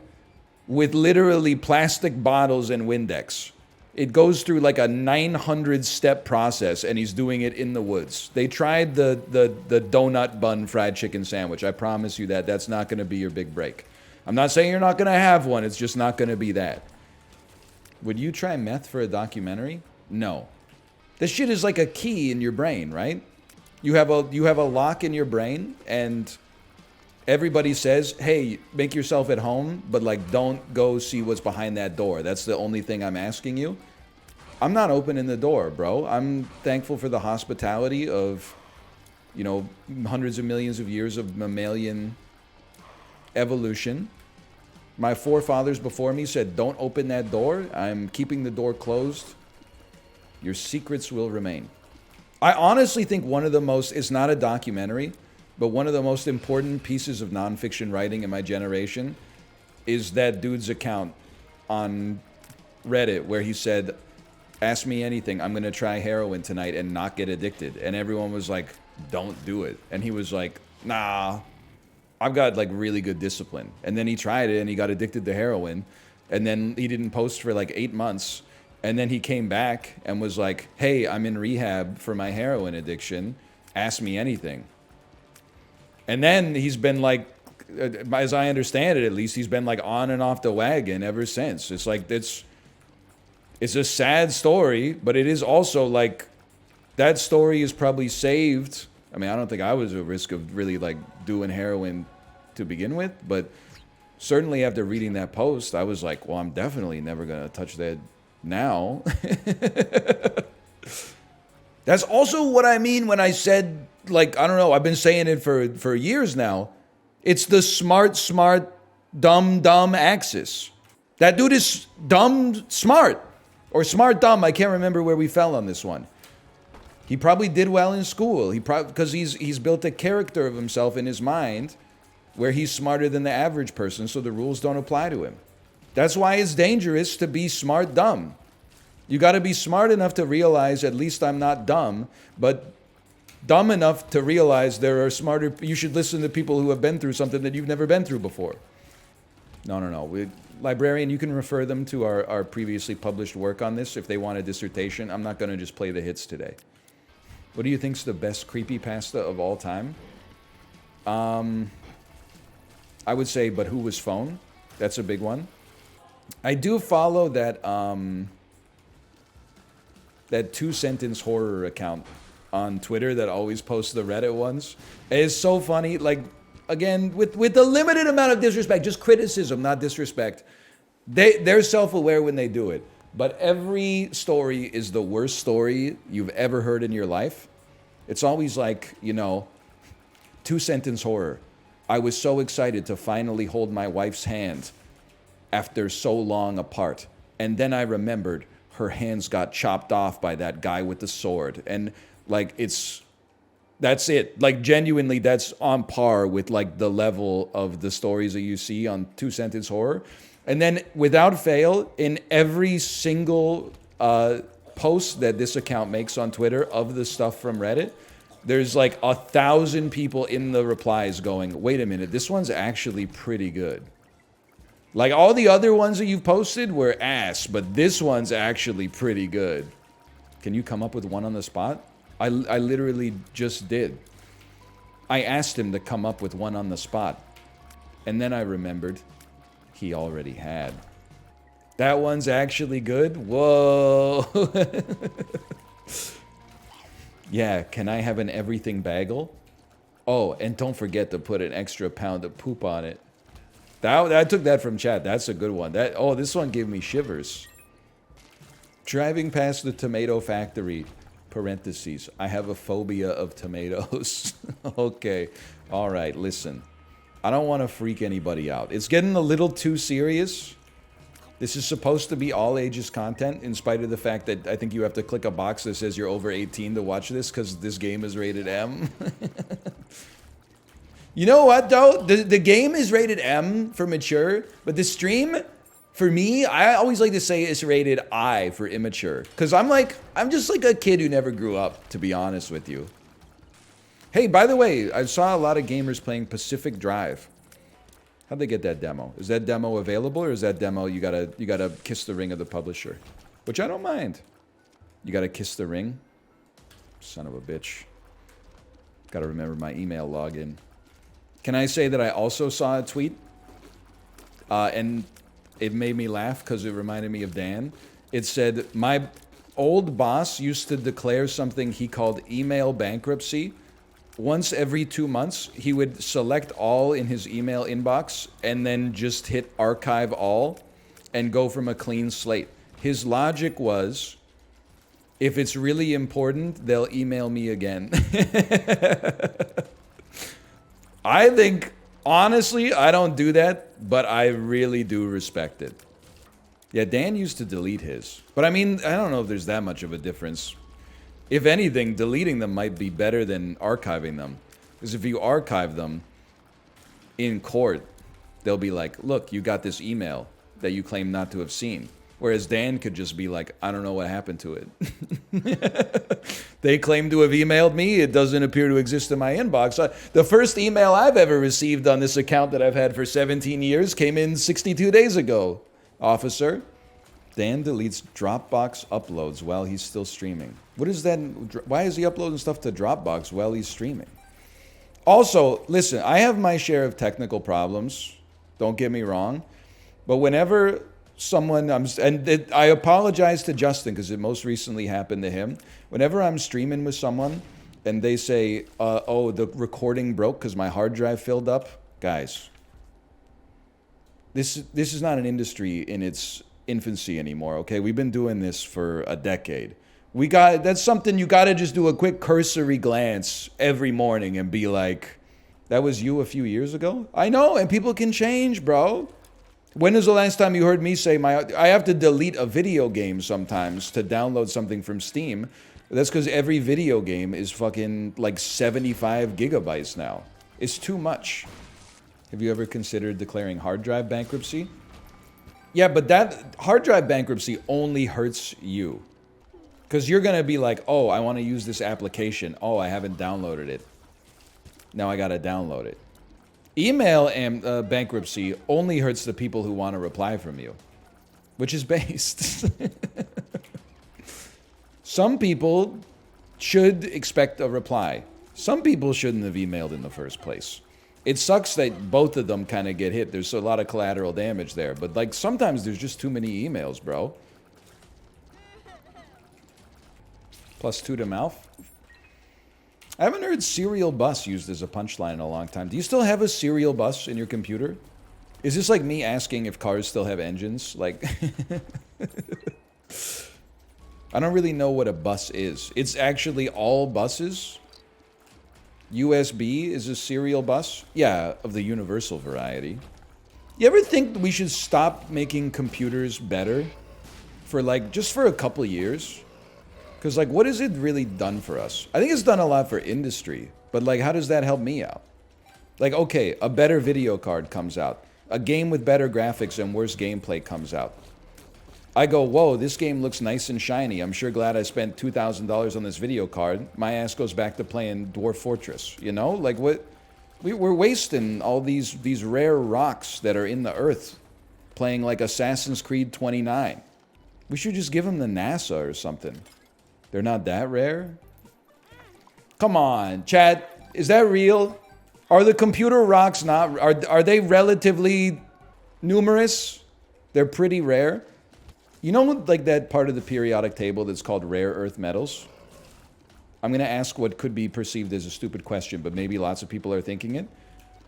with literally plastic bottles and Windex. It goes through like a 900-step process, and he's doing it in the woods. They tried the donut bun fried chicken sandwich. I promise you that. That's not going to be your big break. I'm not saying you're not going to have one. It's just not going to be that. Would you try meth for a documentary? No. This shit is like a key in your brain, right? You have a lock in your brain, and everybody says, hey, make yourself at home, but like don't go see what's behind that door. That's the only thing I'm asking you. I'm not opening the door, bro. I'm thankful for the hospitality of, hundreds of millions of years of mammalian evolution. My forefathers before me said, don't open that door. I'm keeping the door closed. Your secrets will remain. I honestly think one of the most, it's not a documentary, but one of the most important pieces of nonfiction writing in my generation is that dude's account on Reddit where he said, ask me anything, I'm going to try heroin tonight and not get addicted. And everyone was like, don't do it. And he was like, nah, I've got like really good discipline. And then he tried it and he got addicted to heroin. And then he didn't post for like 8 months. And then he came back and was like, hey, I'm in rehab for my heroin addiction. Ask me anything. And then he's been like, as I understand it at least, he's been like on and off the wagon ever since. It's like, it's a sad story, but it is also like, that story is probably saved. I mean, I don't think I was at risk of really like doing heroin to begin with, but certainly after reading that post, I was like, well, I'm definitely never going to touch that now. That's also what I mean when I said, like, I don't know, I've been saying it for years now. It's the smart, dumb axis. That dude is dumb, smart. Or smart, dumb. I can't remember where we fell on this one. He probably did well in school. Because he's built a character of himself in his mind where he's smarter than the average person, so the rules don't apply to him. That's why it's dangerous to be smart dumb. You got to be smart enough to realize at least I'm not dumb, but dumb enough to realize there are smarter. You should listen to people who have been through something that you've never been through before. No. Librarian, you can refer them to our previously published work on this if they want a dissertation. I'm not going to just play the hits today. What do you think's the best creepypasta of all time? I would say, but who was phone? That's a big one. I do follow that that 2-sentence horror account on Twitter that always posts the Reddit ones. It's so funny. Like, again, with a limited amount of disrespect, just criticism, not disrespect. They're self-aware when they do it. But every story is the worst story you've ever heard in your life. It's always like, you know, 2-sentence horror. I was so excited to finally hold my wife's hand after so long apart. And then I remembered her hands got chopped off by that guy with the sword. And like, that's it. Like, genuinely, that's on par with like the level of the stories that you see on 2-sentence horror. And then without fail, in every single post that this account makes on Twitter of the stuff from Reddit, there's like 1,000 people in the replies going, wait a minute, this one's actually pretty good. Like, all the other ones that you've posted were ass, but this one's actually pretty good. Can you come up with one on the spot? I literally just did. I asked him to come up with one on the spot. And then I remembered he already had. That one's actually good? Whoa. Yeah, can I have an everything bagel? Oh, and don't forget to put an extra pound of poop on it. I took that from chat. That's a good one. This one gave me shivers. Driving past the tomato factory, parentheses, I have a phobia of tomatoes. Okay. All right, listen. I don't want to freak anybody out. It's getting a little too serious. This is supposed to be all ages content, in spite of the fact that I think you have to click a box that says you're over 18 to watch this, because this game is rated M. You know what, though? The game is rated M for mature, but the stream, for me, I always like to say it's rated I for immature. Because I'm just like a kid who never grew up, to be honest with you. Hey, by the way, I saw a lot of gamers playing Pacific Drive. How'd they get that demo? Is that demo available, or is that demo you gotta kiss the ring of the publisher? Which I don't mind. You gotta kiss the ring? Son of a bitch. Gotta remember my email login. Can I say that I also saw a tweet? And it made me laugh because it reminded me of Dan. It said, my old boss used to declare something he called email bankruptcy. Once every 2 months, he would select all in his email inbox and then just hit archive all and go from a clean slate. His logic was, if it's really important, they'll email me again. I think, honestly, I don't do that, but I really do respect it. Yeah, Dan used to delete his. But I mean, I don't know if there's that much of a difference. If anything, deleting them might be better than archiving them. Because if you archive them in court, they'll be like, look, you got this email that you claim not to have seen. Whereas Dan could just be like, I don't know what happened to it. They claim to have emailed me. It doesn't appear to exist in my inbox. The first email I've ever received on this account that I've had for 17 years came in 62 days ago, officer. Dan deletes Dropbox uploads while he's still streaming. What is that? Why is he uploading stuff to Dropbox while he's streaming? Also, listen, I have my share of technical problems. Don't get me wrong. But whenever someone, I apologize to Justin because it most recently happened to him. Whenever I'm streaming with someone and they say, oh, the recording broke because my hard drive filled up. Guys, this is not an industry in its infancy anymore, okay? We've been doing this for a decade. That's something you gotta just do a quick cursory glance every morning and be like, that was you a few years ago? I know, and people can change, bro. When is the last time you heard me say I have to delete a video game sometimes to download something from Steam? That's because every video game is fucking like 75 gigabytes now. It's too much. Have you ever considered declaring hard drive bankruptcy? Yeah, but that hard drive bankruptcy only hurts you. Because you're going to be like, oh, I want to use this application. Oh, I haven't downloaded it. Now I got to download it. Email bankruptcy only hurts the people who want to reply from you, which is based. Some people should expect a reply. Some people shouldn't have emailed in the first place. It sucks that both of them kind of get hit. There's a lot of collateral damage there. But like sometimes there's just too many emails, bro. +2 to mouth. I haven't heard serial bus used as a punchline in a long time. Do you still have a serial bus in your computer? Is this like me asking if cars still have engines? Like, I don't really know what a bus is. It's actually all buses. USB is a serial bus. Yeah, of the universal variety. You ever think we should stop making computers better for like, just for a couple years? Because like, what has it really done for us? I think it's done a lot for industry, but like, how does that help me out? Like, okay, a better video card comes out. A game with better graphics and worse gameplay comes out. I go, whoa, this game looks nice and shiny. I'm sure glad I spent $2,000 on this video card. My ass goes back to playing Dwarf Fortress, you know? Like, what? We're wasting all these rare rocks that are in the earth playing like Assassin's Creed 29. We should just give them to NASA or something. They're not that rare? Come on, chat. Is that real? Are the computer rocks not... Are they relatively numerous? They're pretty rare. You know, like that part of the periodic table that's called rare earth metals? I'm going to ask what could be perceived as a stupid question, but maybe lots of people are thinking it.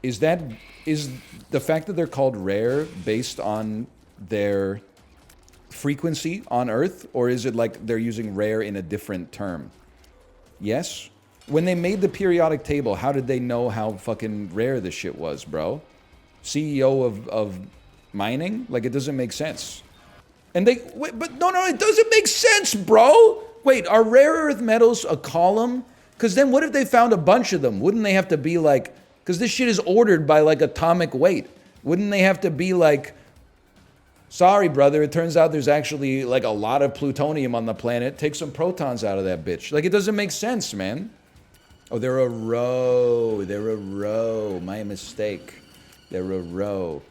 Is the fact that they're called rare based on their frequency on Earth, or is it like they're using rare in a different term? Yes? When they made the periodic table, how did they know how fucking rare this shit was, bro? CEO of mining? Like, it doesn't make sense. And they... Wait, but no, it doesn't make sense, bro! Wait, are rare earth metals a column? Because then what if they found a bunch of them? Wouldn't they have to be like... Because this shit is ordered by, like, atomic weight. Wouldn't they have to be like... Sorry, brother, it turns out there's actually, like, a lot of plutonium on the planet. Take some protons out of that bitch. Like, it doesn't make sense, man. Oh, they're a row. They're a row. My mistake. They're a row.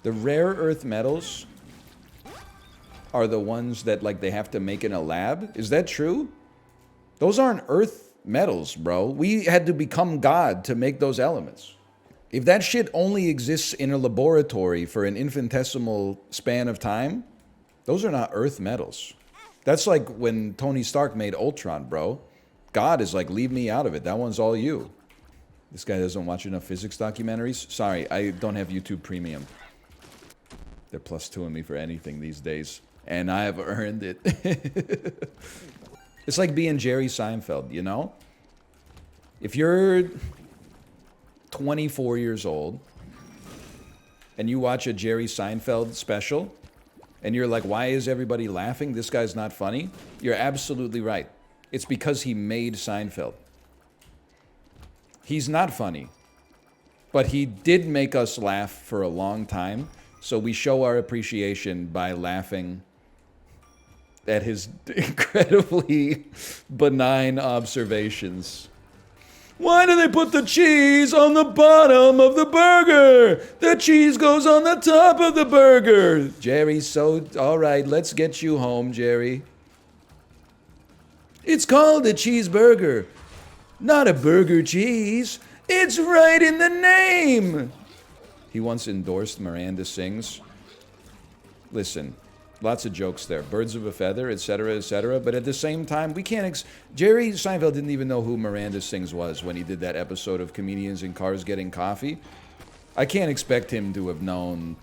The rare earth metals are the ones that, like, they have to make in a lab? Is that true? Those aren't earth metals, bro. We had to become God to make those elements. If that shit only exists in a laboratory for an infinitesimal span of time, those are not earth metals. That's like when Tony Stark made Ultron, bro. God is like, leave me out of it. That one's all you. This guy doesn't watch enough physics documentaries. Sorry, I don't have YouTube Premium. They're +2ing me for anything these days. And I have earned it. It's like being Jerry Seinfeld, you know? If you're 24 years old and you watch a Jerry Seinfeld special and you're like, why is everybody laughing? This guy's not funny. You're absolutely right. It's because he made Seinfeld. He's not funny, but he did make us laugh for a long time. So we show our appreciation by laughing at his incredibly benign observations. Why do they put the cheese on the bottom of the burger? The cheese goes on the top of the burger. Jerry, so, all right, let's get you home, Jerry. It's called a cheeseburger, not a burger cheese. It's right in the name. He once endorsed Miranda Sings. Listen, lots of jokes there. Birds of a feather, etc., but at the same time, we can't... Jerry Seinfeld didn't even know who Miranda Sings was when he did that episode of Comedians in Cars Getting Coffee. I can't expect him to have known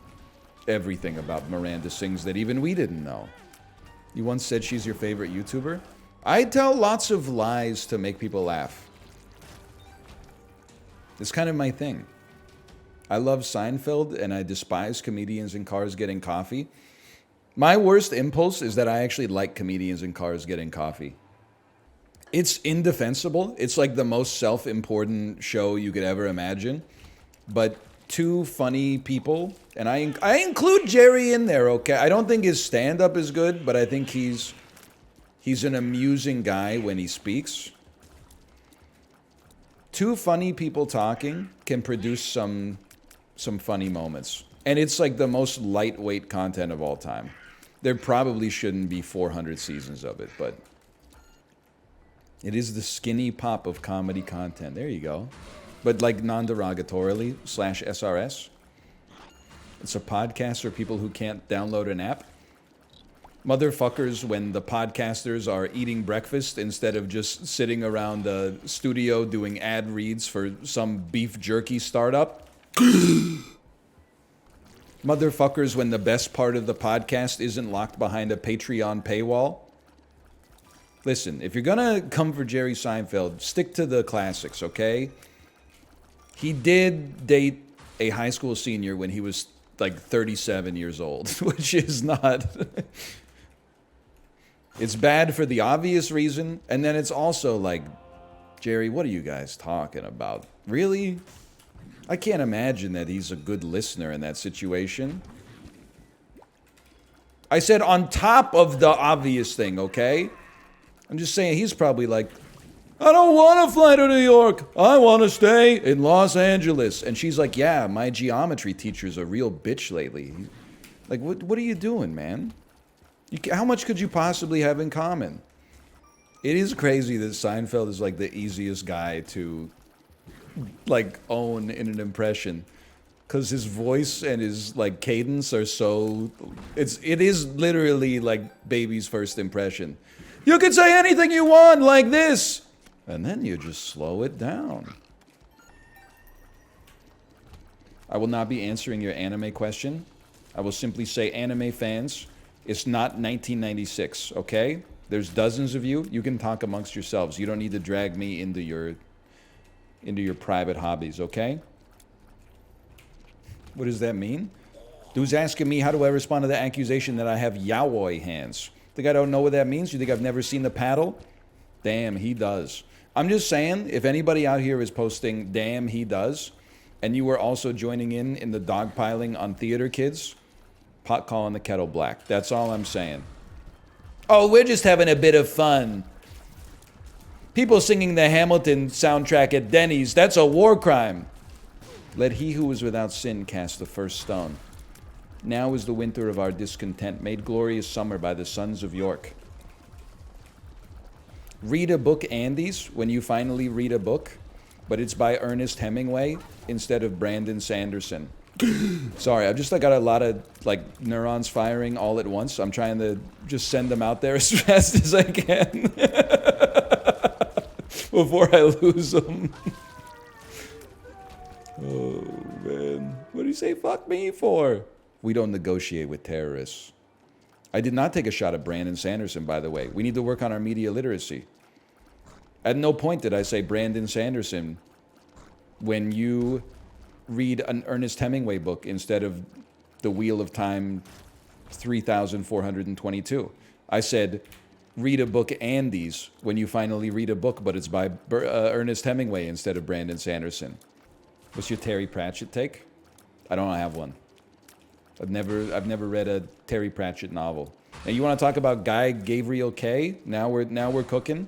everything about Miranda Sings that even we didn't know. You once said she's your favorite YouTuber? I tell lots of lies to make people laugh. It's kind of my thing. I love Seinfeld and I despise Comedians in Cars Getting Coffee. My worst impulse is that I actually like Comedians in Cars Getting Coffee. It's indefensible. It's like the most self-important show you could ever imagine. But two funny people, and I include Jerry in there, okay? I don't think his stand-up is good, but I think he's an amusing guy when he speaks. Two funny people talking can produce some funny moments. And it's like the most lightweight content of all time. There probably shouldn't be 400 seasons of it, but it is the skinny pop of comedy content. There you go. But like non-derogatorily, /SRS. It's a podcast for people who can't download an app. Motherfuckers when the podcasters are eating breakfast instead of just sitting around the studio doing ad reads for some beef jerky startup. Motherfuckers when the best part of the podcast isn't locked behind a Patreon paywall. Listen, if you're gonna come for Jerry Seinfeld, stick to the classics, okay? He did date a high school senior when he was like 37 years old, which is not... It's bad for the obvious reason, and then it's also like, Jerry, what are you guys talking about? Really? I can't imagine that he's a good listener in that situation. I said on top of the obvious thing, okay? I'm just saying he's probably like, I don't want to fly to New York. I want to stay in Los Angeles. And she's like, yeah, my geometry teacher's a real bitch lately. Like, what are you doing, man? How much could you possibly have in common? It is crazy that Seinfeld is like the easiest guy to like own in an impression, because his voice and his like cadence are so... It is literally like baby's first impression. You can say anything you want like this, and then you just slow it down. I will not be answering your anime question. I will simply say, anime fans, it's not 1996, okay? There's dozens of you. You can talk amongst yourselves. You don't need to drag me into your private hobbies, okay? What does that mean? Dude's asking me, how do I respond to the accusation that I have yaoi hands? Think I don't know what that means? You think I've never seen the paddle? Damn, he does. I'm just saying, if anybody out here is posting, damn, he does, and you were also joining in the dogpiling on theater kids, pot calling the kettle black. That's all I'm saying. Oh, we're just having a bit of fun. People singing the Hamilton soundtrack at Denny's, that's a war crime. Let he who is without sin cast the first stone. Now is the winter of our discontent, made glorious summer by the sons of York. Read a book, Andes, when you finally read a book, but it's by Ernest Hemingway instead of Brandon Sanderson. Sorry, I've just got a lot of like neurons firing all at once. I'm trying to just send them out there as fast as I can before I lose them. Oh man, what do you say fuck me for? We don't negotiate with terrorists. I did not take a shot at Brandon Sanderson, by the way. We need to work on our media literacy. At no point did I say Brandon Sanderson when you read an Ernest Hemingway book instead of The Wheel of Time 3422. I said, read a book, Andes, when you finally read a book, but it's by Ernest Hemingway instead of Brandon Sanderson. What's your Terry Pratchett take? I don't have one. I've never read a Terry Pratchett novel. And you want to talk about Guy Gabriel Kay? Now we're cooking.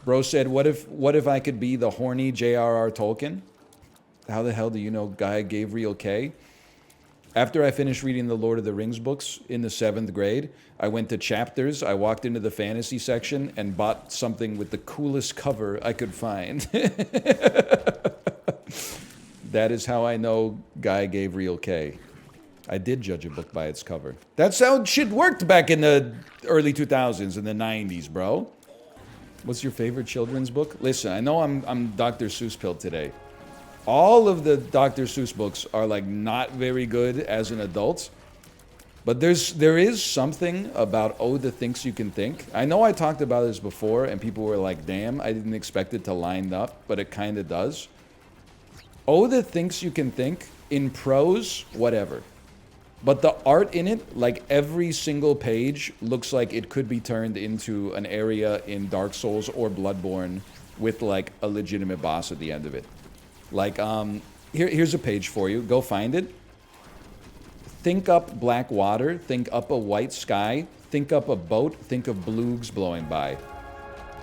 Bro said, what if I could be the horny J.R.R. Tolkien? How the hell do you know Guy Gabriel Kay? After I finished reading the Lord of the Rings books in the 7th grade, I went to Chapters, I walked into the fantasy section, and bought something with the coolest cover I could find. That is how I know Guy Gabriel Kay. I did judge a book by its cover. That's how shit worked back in the early 2000s and the 90s, bro. What's your favorite children's book? Listen, I know I'm Dr. Seuss pilled today. All of the Dr. Seuss books are like not very good as an adult, but there is something about Oda Thinks You Can Think. I know I talked about this before and people were like, damn, I didn't expect it to line up, but it kind of does. Oda Thinks You Can Think, in prose, whatever. But the art in it, like every single page, looks like it could be turned into an area in Dark Souls or Bloodborne with like a legitimate boss at the end of it. Like, here's a page for you. Go find it. Think up black water. Think up a white sky. Think up a boat. Think of bloogs blowing by.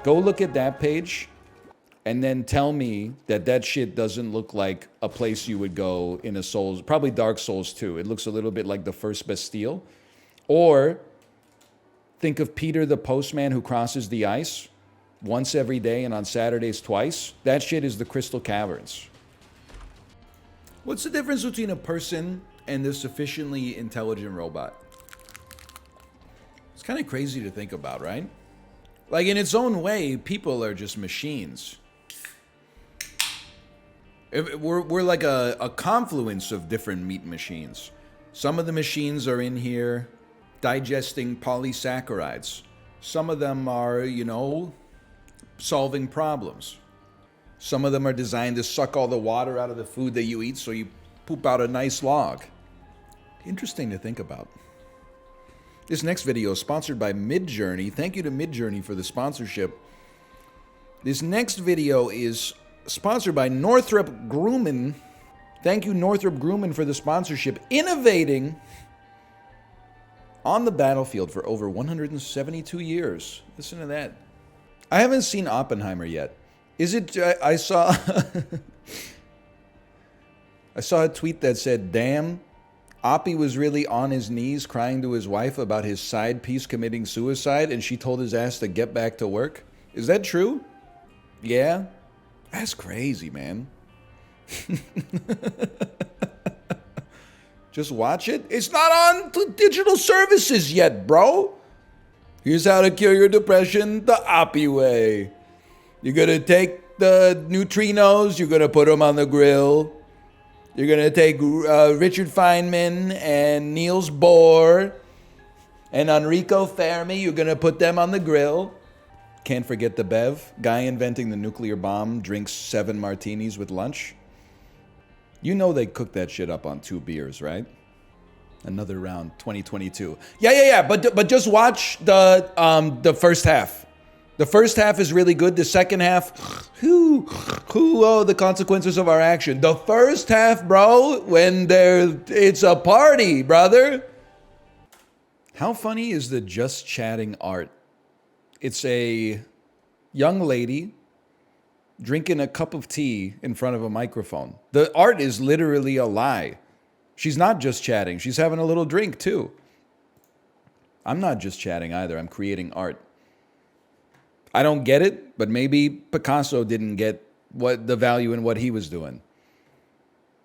Go look at that page and then tell me that shit doesn't look like a place you would go in a Souls, probably Dark Souls 2. It looks a little bit like the first Bastille. Or think of Peter the postman who crosses the ice once every day and on Saturdays twice. That shit is the Crystal Caverns. What's the difference between a person and a sufficiently intelligent robot? It's kind of crazy to think about, right? Like, in its own way, people are just machines. We're like a confluence of different meat machines. Some of the machines are in here digesting polysaccharides. Some of them are, you know, solving problems. Some of them are designed to suck all the water out of the food that you eat so you poop out a nice log. Interesting to think about. This next video is sponsored by Midjourney. Thank you to Midjourney for the sponsorship. This next video is sponsored by Northrop Grumman. Thank you, Northrop Grumman, for the sponsorship. Innovating on the battlefield for over 172 years. Listen to that. I haven't seen Oppenheimer yet. Is it... I saw... I saw a tweet that said, damn, Oppie was really on his knees crying to his wife about his side piece committing suicide, and she told his ass to get back to work. Is that true? Yeah? That's crazy, man. Just watch it. It's not on digital services yet, bro. Here's how to cure your depression the Oppie way. You're gonna take the neutrinos, you're gonna put them on the grill. You're gonna take Richard Feynman and Niels Bohr and Enrico Fermi. You're gonna put them on the grill. Can't forget the Bev. Guy inventing the nuclear bomb drinks 7 martinis with lunch. You know they cooked that shit up on 2 beers, right? Another round, 2022. Yeah. But just watch the first half. The first half is really good. The second half, oh, the consequences of our action. The first half, bro, when it's a party, brother. How funny is the just chatting art? It's a young lady drinking a cup of tea in front of a microphone. The art is literally a lie. She's not just chatting. She's having a little drink, too. I'm not just chatting either. I'm creating art. I don't get it, but maybe Picasso didn't get what the value in what he was doing.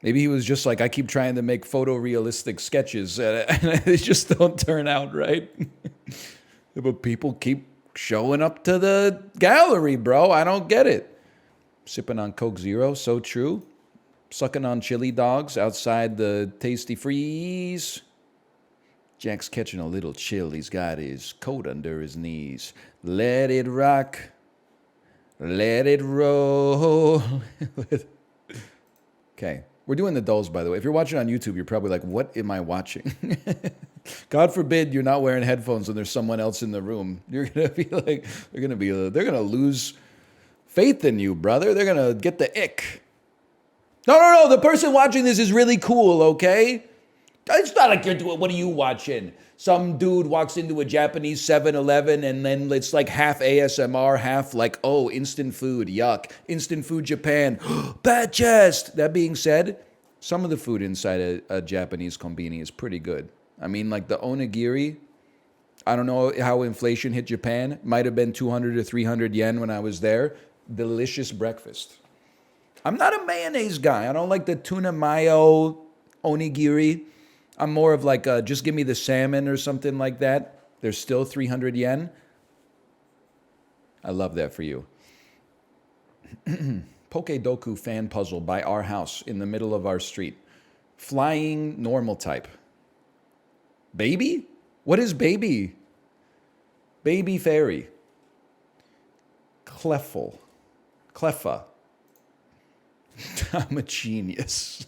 Maybe he was just like, I keep trying to make photorealistic sketches, and they just don't turn out right. But people keep showing up to the gallery, bro. I don't get it. Sipping on Coke Zero, so true. Sucking on chili dogs outside the Tasty Freeze. Jack's catching a little chill. He's got his coat under his knees. Let it rock. Let it roll. Okay. We're doing the dolls, by the way. If you're watching on YouTube, you're probably like, what am I watching? God forbid you're not wearing headphones and there's someone else in the room. You're going to be like, they're going to lose faith in you, brother. They're going to get the ick. No. The person watching this is really cool, okay? It's not like you're doing, what are you watching? Some dude walks into a Japanese 7-Eleven and then it's like half ASMR, half like, oh, instant food, yuck. Instant food Japan, bad chest. That being said, some of the food inside a Japanese konbini is pretty good. I mean, like the onigiri, I don't know how inflation hit Japan. Might have been 200 or 300 yen when I was there. Delicious breakfast. I'm not a mayonnaise guy. I don't like the tuna mayo onigiri. I'm more of like, just give me the salmon or something like that. There's still 300 yen. I love that for you. Pokedoku fan puzzle by our house in the middle of our street. Flying normal type. Baby? What is baby? Baby fairy. Cleffle. Cleffa. I'm a genius.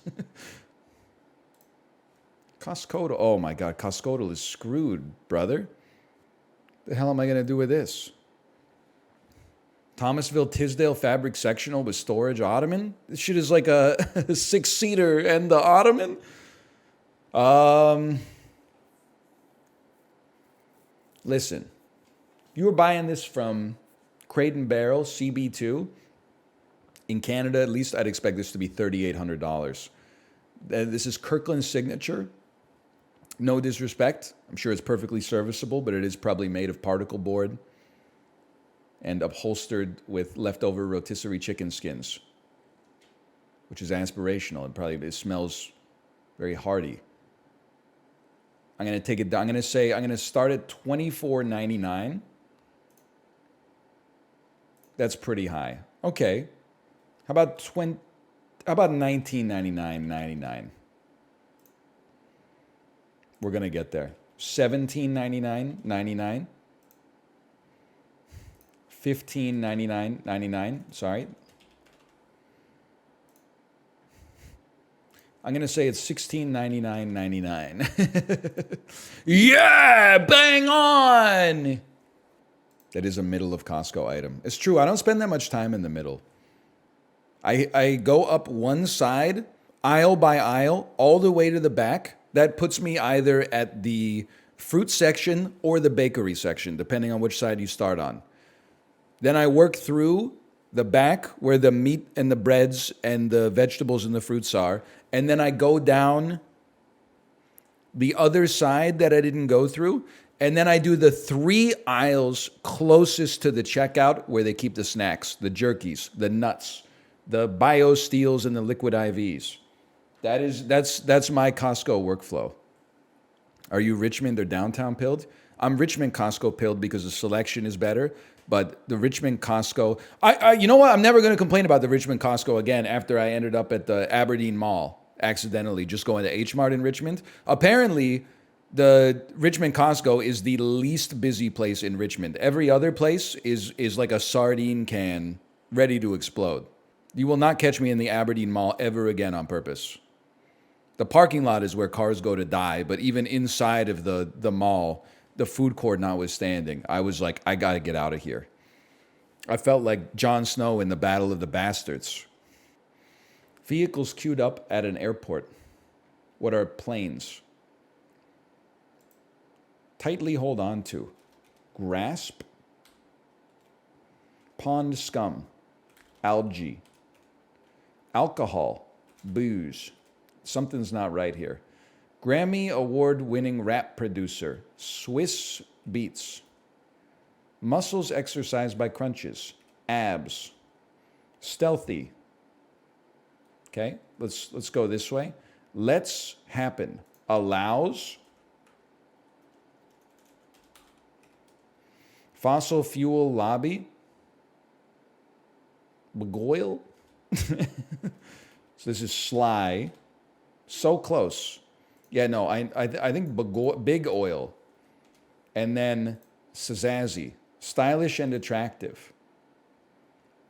Costcodle. Oh my God, Costcodle is screwed, brother. The hell am I going to do with this? Thomasville Tisdale fabric sectional with storage ottoman. This shit is like a 6-seater and the ottoman. Listen, you were buying this from Crate & Barrel CB2. In Canada, at least, I'd expect this to be $3,800. This is Kirkland's signature. No disrespect. I'm sure it's perfectly serviceable, but it is probably made of particle board and upholstered with leftover rotisserie chicken skins, which is aspirational. It smells very hearty. I'm going to take it down. I'm going to start at $24.99. That's pretty high. Okay. How about $19.99.99? We're going to get there. $17.99.99. $15.99.99. Sorry. I'm going to say it's $16.99.99. Yeah, bang on. That is a middle of Costco item. It's true. I don't spend that much time in the middle. I go up one side, aisle by aisle, all the way to the back. That puts me either at the fruit section or the bakery section, depending on which side you start on. Then I work through the back where the meat and the breads and the vegetables and the fruits are. And then I go down the other side that I didn't go through. And then I do the 3 aisles closest to the checkout where they keep the snacks, the jerkies, the nuts, the bio steels, and the liquid IVs. That's my Costco workflow. Are you Richmond or downtown pilled? I'm Richmond Costco pilled because the selection is better. But the Richmond Costco, you know what? I'm never going to complain about the Richmond Costco again after I ended up at the Aberdeen Mall accidentally, just going to H Mart in Richmond. Apparently, the Richmond Costco is the least busy place in Richmond. Every other place is like a sardine can ready to explode. You will not catch me in the Aberdeen Mall ever again on purpose. The parking lot is where cars go to die, but even inside of the mall, the food court notwithstanding, I was like, I got to get out of here. I felt like Jon Snow in the Battle of the Bastards. Vehicles queued up at an airport. What are planes? Tightly hold on to. Grasp. Pond scum. Algae. Alcohol. Booze. Something's not right here. Grammy Award-winning rap producer. Swiss Beats. Muscles exercised by crunches. Abs. Stealthy. Okay, let's go this way. Let's happen. Allows. Fossil fuel lobby. Beguile. So this is sly. So close. Yeah, no, I think big oil. And then Sazazzy. Stylish and attractive.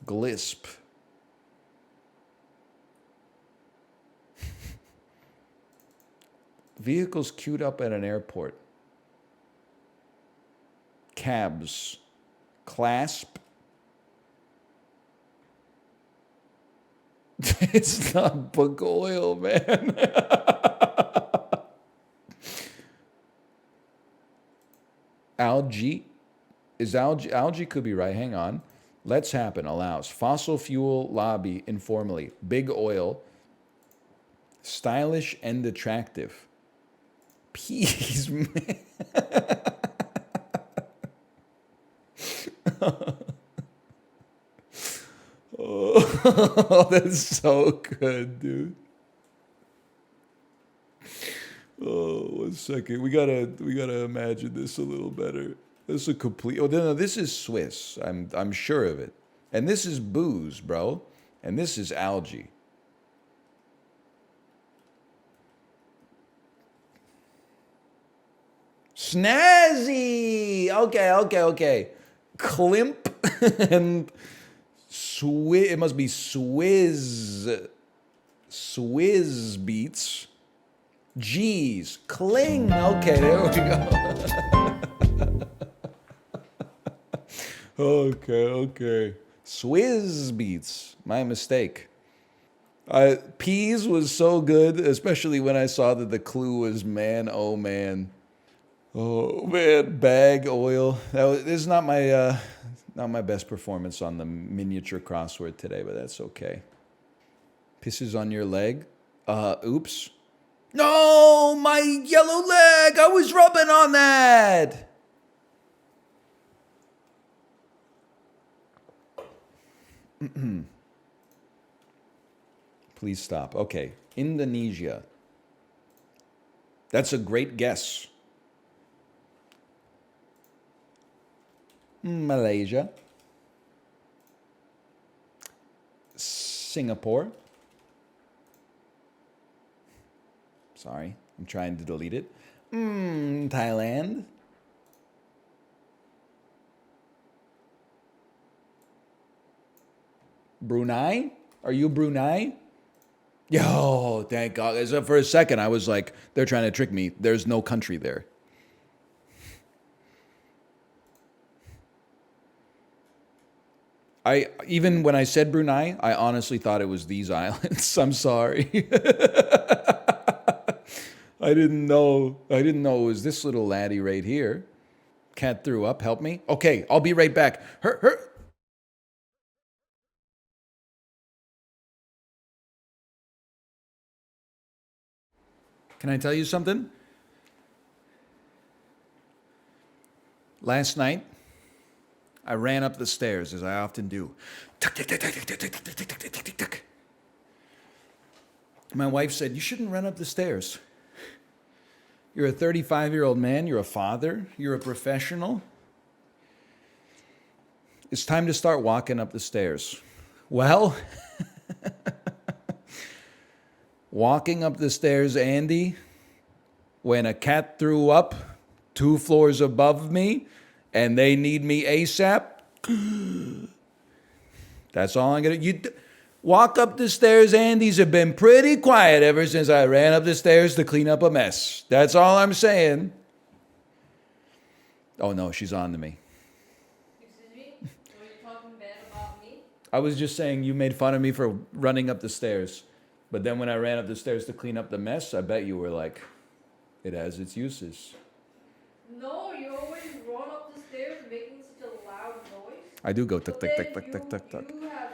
Glisp. Vehicles queued up at an airport. Cabs. Clasp. It's not bug oil, man. Algae. Is algae could be right. Hang on. Let's happen. Allows. Fossil fuel lobby informally. Big oil. Stylish and attractive. Peas, man. Oh, that's so good, dude. Oh, 1 second. We gotta imagine this a little better. This is a complete. Oh no, this is Swiss. I'm sure of it. And this is booze, bro. And this is algae. Snazzy. Okay. Climp and Swizz. It must be Swizz. Swizz Beats. G's. Cling. Okay, there we go. Okay. Swizz Beats. My mistake. Peas was so good, especially when I saw that the clue was man, oh man. Oh man, bag oil. This is not my best performance on the miniature crossword today, but that's okay. Pisses on your leg. Oops. No, my yellow leg. I was rubbing on that. Please stop. Okay. Indonesia. That's a great guess. Malaysia. Singapore. Sorry, I'm trying to delete it. Thailand. Brunei? Are you Brunei? Yo, thank God. For a second, I was like, they're trying to trick me. There's no country there. Even when I said Brunei, I honestly thought it was these islands. I'm sorry. I didn't know. I didn't know it was this little laddie right here. Cat threw up. Help me. Okay, I'll be right back. Her. Can I tell you something? Last night, I ran up the stairs, as I often do. My wife said, "You shouldn't run up the stairs. You're a 35-year-old man, you're a father, you're a professional. It's time to start walking up the stairs." Well, walking up the stairs, Andy, when a cat threw up 2 floors above me and they need me ASAP, that's all I'm going to... Walk up the stairs, Andy's have been pretty quiet ever since I ran up the stairs to clean up a mess. That's all I'm saying. Oh no, she's on to me. Excuse me? Were you talking bad about me? I was just saying you made fun of me for running up the stairs. But then when I ran up the stairs to clean up the mess, I bet you were like, it has its uses. No, you always run up the stairs making such a loud noise. I do go tuck, But tuck, then tuck, tuck, tuck, tuck, tuck. You have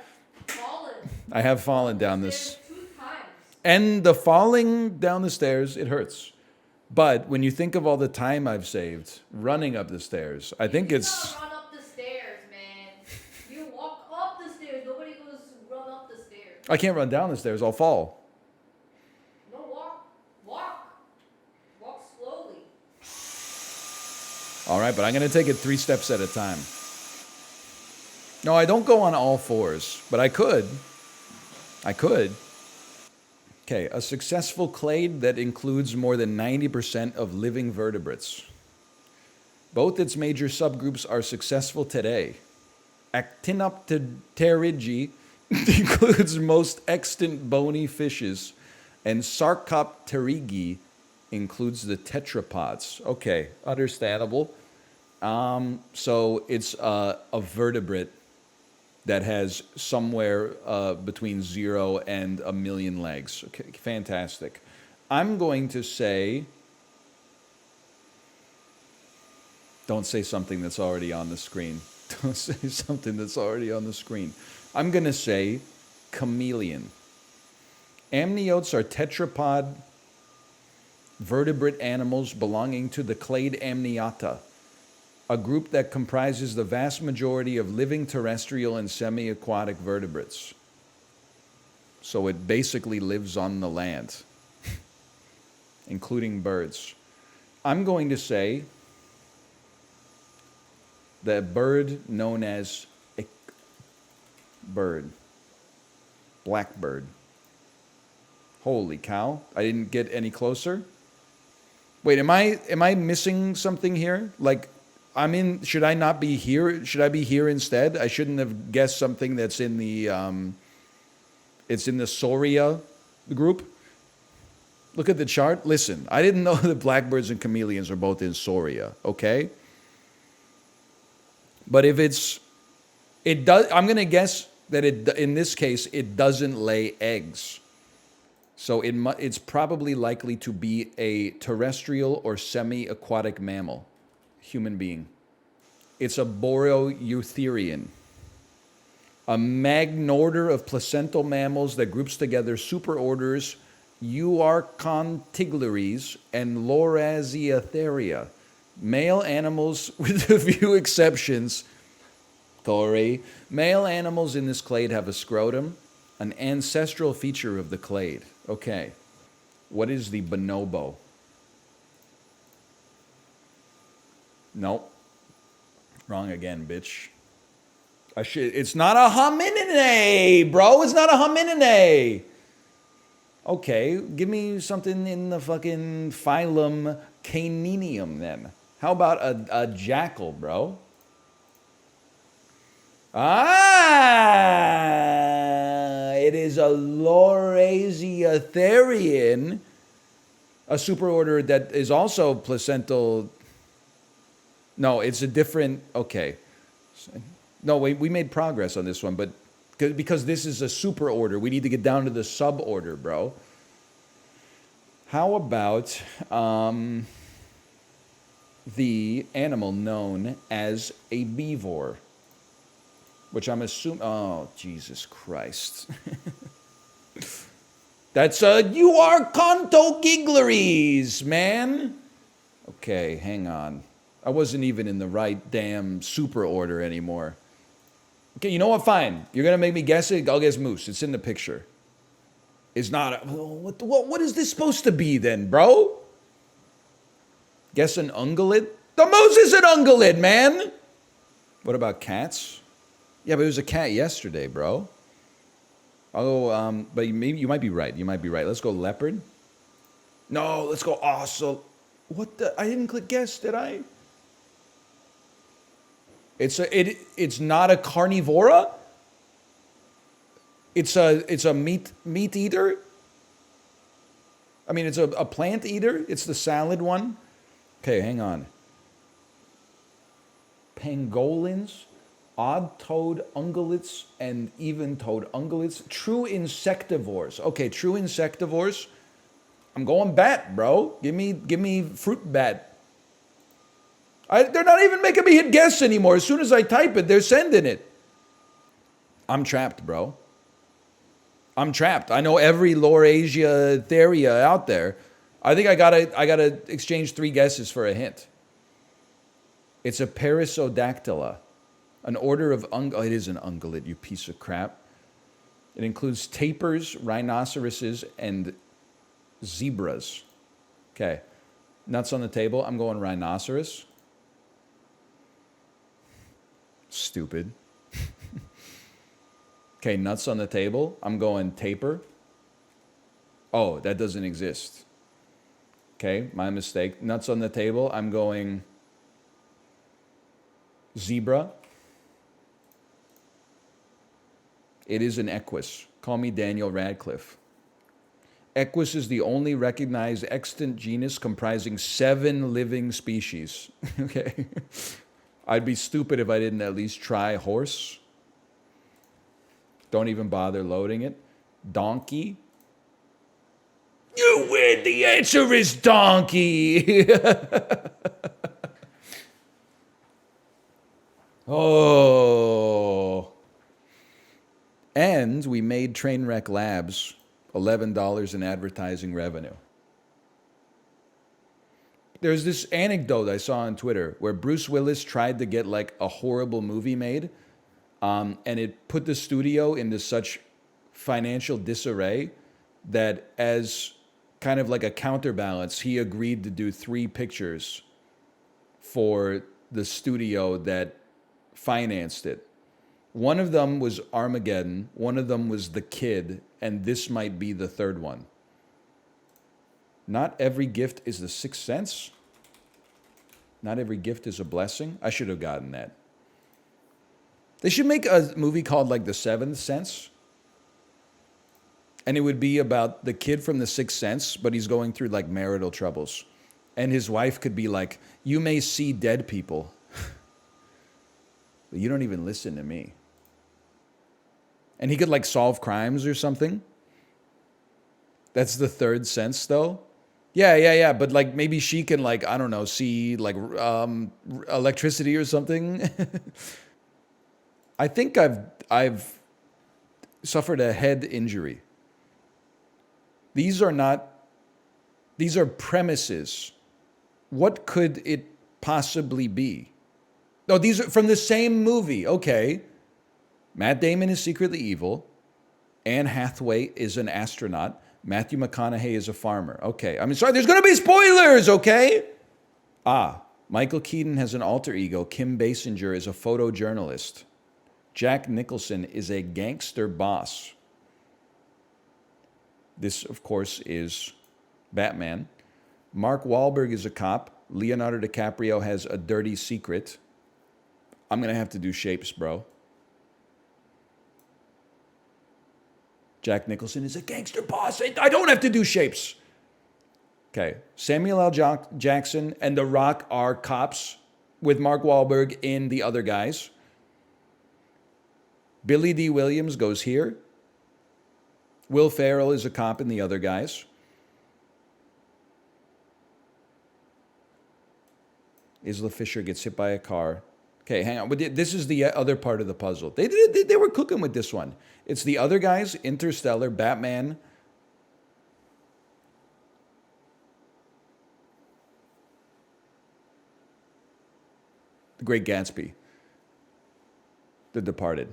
fallen. I have fallen down this. 2 times. And the falling down the stairs, it hurts. But when you think of all the time I've saved running up the stairs, I think You it's... not run up the stairs, man. You walk up the stairs. Nobody goes run up the stairs. I can't run down the stairs, I'll fall. No, walk. Walk. Walk slowly. All right, but I'm going to take it 3 steps at a time. No, I don't go on all 4s, but I could. I could. Okay, a successful clade that includes more than 90% of living vertebrates. Both its major subgroups are successful today. Actinopterygii includes most extant bony fishes, and Sarcopterygii includes the tetrapods. Okay, understandable. So it's a vertebrate that has somewhere between 0 and 1 million legs. Okay, fantastic. I'm going to say, don't say something that's already on the screen. Don't say something that's already on the screen. I'm going to say chameleon. Amniotes are tetrapod vertebrate animals belonging to the clade Amniota, a group that comprises the vast majority of living terrestrial and semi-aquatic vertebrates. So it basically lives on the land, including birds. I'm going to say the bird known as a bird, blackbird. Holy cow, I didn't get any closer. Wait, am I missing something here? Like, should I not be here? Should I be here instead? I shouldn't have guessed something that's in the, it's in the Sauria group. Look at the chart. Listen, I didn't know that blackbirds and chameleons are both in Sauria, okay? But if I'm going to guess that in this case, it doesn't lay eggs. So it's probably likely to be a terrestrial or semi-aquatic mammal. Human being. It's a Boreoeutherian, a magnorder of placental mammals that groups together superorders Euarchontiglares and Loraziatheria. Male animals, with a few exceptions, male animals in this clade have a scrotum, an ancestral feature of the clade. Okay, what is the bonobo? Nope. Wrong again, bitch. It's not a hominine, bro. It's not a hominine. Okay, give me something in the fucking phylum Caninium then. How about a jackal, bro? Ah, it is a Lorasiatherian, a superorder that is also placental. No, it's a different. Okay, no, wait, we made progress on this one, but because this is a superorder, we need to get down to the suborder, bro. How about the animal known as a beaver? Which I'm assuming, oh, Jesus Christ. That's you are Contogigleries, man. Okay, hang on. I wasn't even in the right damn super order anymore. Okay, you know what? Fine. You're gonna make me guess it. I'll guess moose. It's in the picture. It's not a, what is this supposed to be then, bro? Guess an ungulate? The moose is an ungulate, man. What about cats? Yeah, but it was a cat yesterday, bro. Oh, but maybe you might be right. You might be right. Let's go leopard. No, let's go also. What the? I didn't click guess, did I? It's not a carnivora. It's a meat eater. I mean, it's a plant eater. It's the salad one. Okay, hang on. Pangolins, odd-toed ungulates, and even-toed ungulates. True insectivores. Okay, true insectivores. I'm going bat, bro. Give me fruit bat. They're not even making me hit guess anymore. As soon as I type it, they're sending it. I'm trapped, bro. I'm trapped. I know every Lorasiatheria out there. I think I gotta exchange 3 guesses for a hint. It's a Perissodactyla, an order of it is an ungulate, you piece of crap. It includes tapirs, rhinoceroses, and zebras. Okay, nuts on the table. I'm going rhinoceros. Stupid. Okay, nuts on the table. I'm going tapir. Oh, that doesn't exist. Okay, my mistake. Nuts on the table. I'm going zebra. It is an equus. Call me Daniel Radcliffe. Equus is the only recognized extant genus comprising 7 living species. Okay. I'd be stupid if I didn't at least try horse. Don't even bother loading it. Donkey. You win. The answer is donkey. Oh. And we made Trainwreck Labs $11 in advertising revenue. There's this anecdote I saw on Twitter where Bruce Willis tried to get like a horrible movie made, and it put the studio into such financial disarray that as kind of like a counterbalance, he agreed to do 3 pictures for the studio that financed it. One of them was Armageddon, one of them was The Kid, and this might be the 3rd one. Not every gift is the 6th sense. Not every gift is a blessing. I should have gotten that. They should make a movie called like The 7th Sense. And it would be about the kid from The 6th Sense, but he's going through like marital troubles. And his wife could be like, you may see dead people, but you don't even listen to me. And he could like solve crimes or something. That's the 3rd sense though. Yeah. But like maybe she can like, I don't know, see like electricity or something. I think I've suffered a head injury. These are premises. What could it possibly be? No, these are from the same movie. Okay. Matt Damon is secretly evil. Anne Hathaway is an astronaut. Matthew McConaughey is a farmer. Okay. I mean, sorry, there's going to be spoilers, okay? Michael Keaton has an alter ego. Kim Basinger is a photojournalist. Jack Nicholson is a gangster boss. This, of course, is Batman. Mark Wahlberg is a cop. Leonardo DiCaprio has a dirty secret. I'm going to have to do shapes, bro. Jack Nicholson is a gangster boss. I don't have to do shapes. Okay. Samuel L. Jackson and The Rock are cops with Mark Wahlberg in The Other Guys. Billy D. Williams goes here. Will Ferrell is a cop in The Other Guys. Isla Fisher gets hit by a car. Okay, hang on. But this is the other part of the puzzle. They were cooking with this one. It's The Other Guys, Interstellar, Batman. The Great Gatsby. The Departed.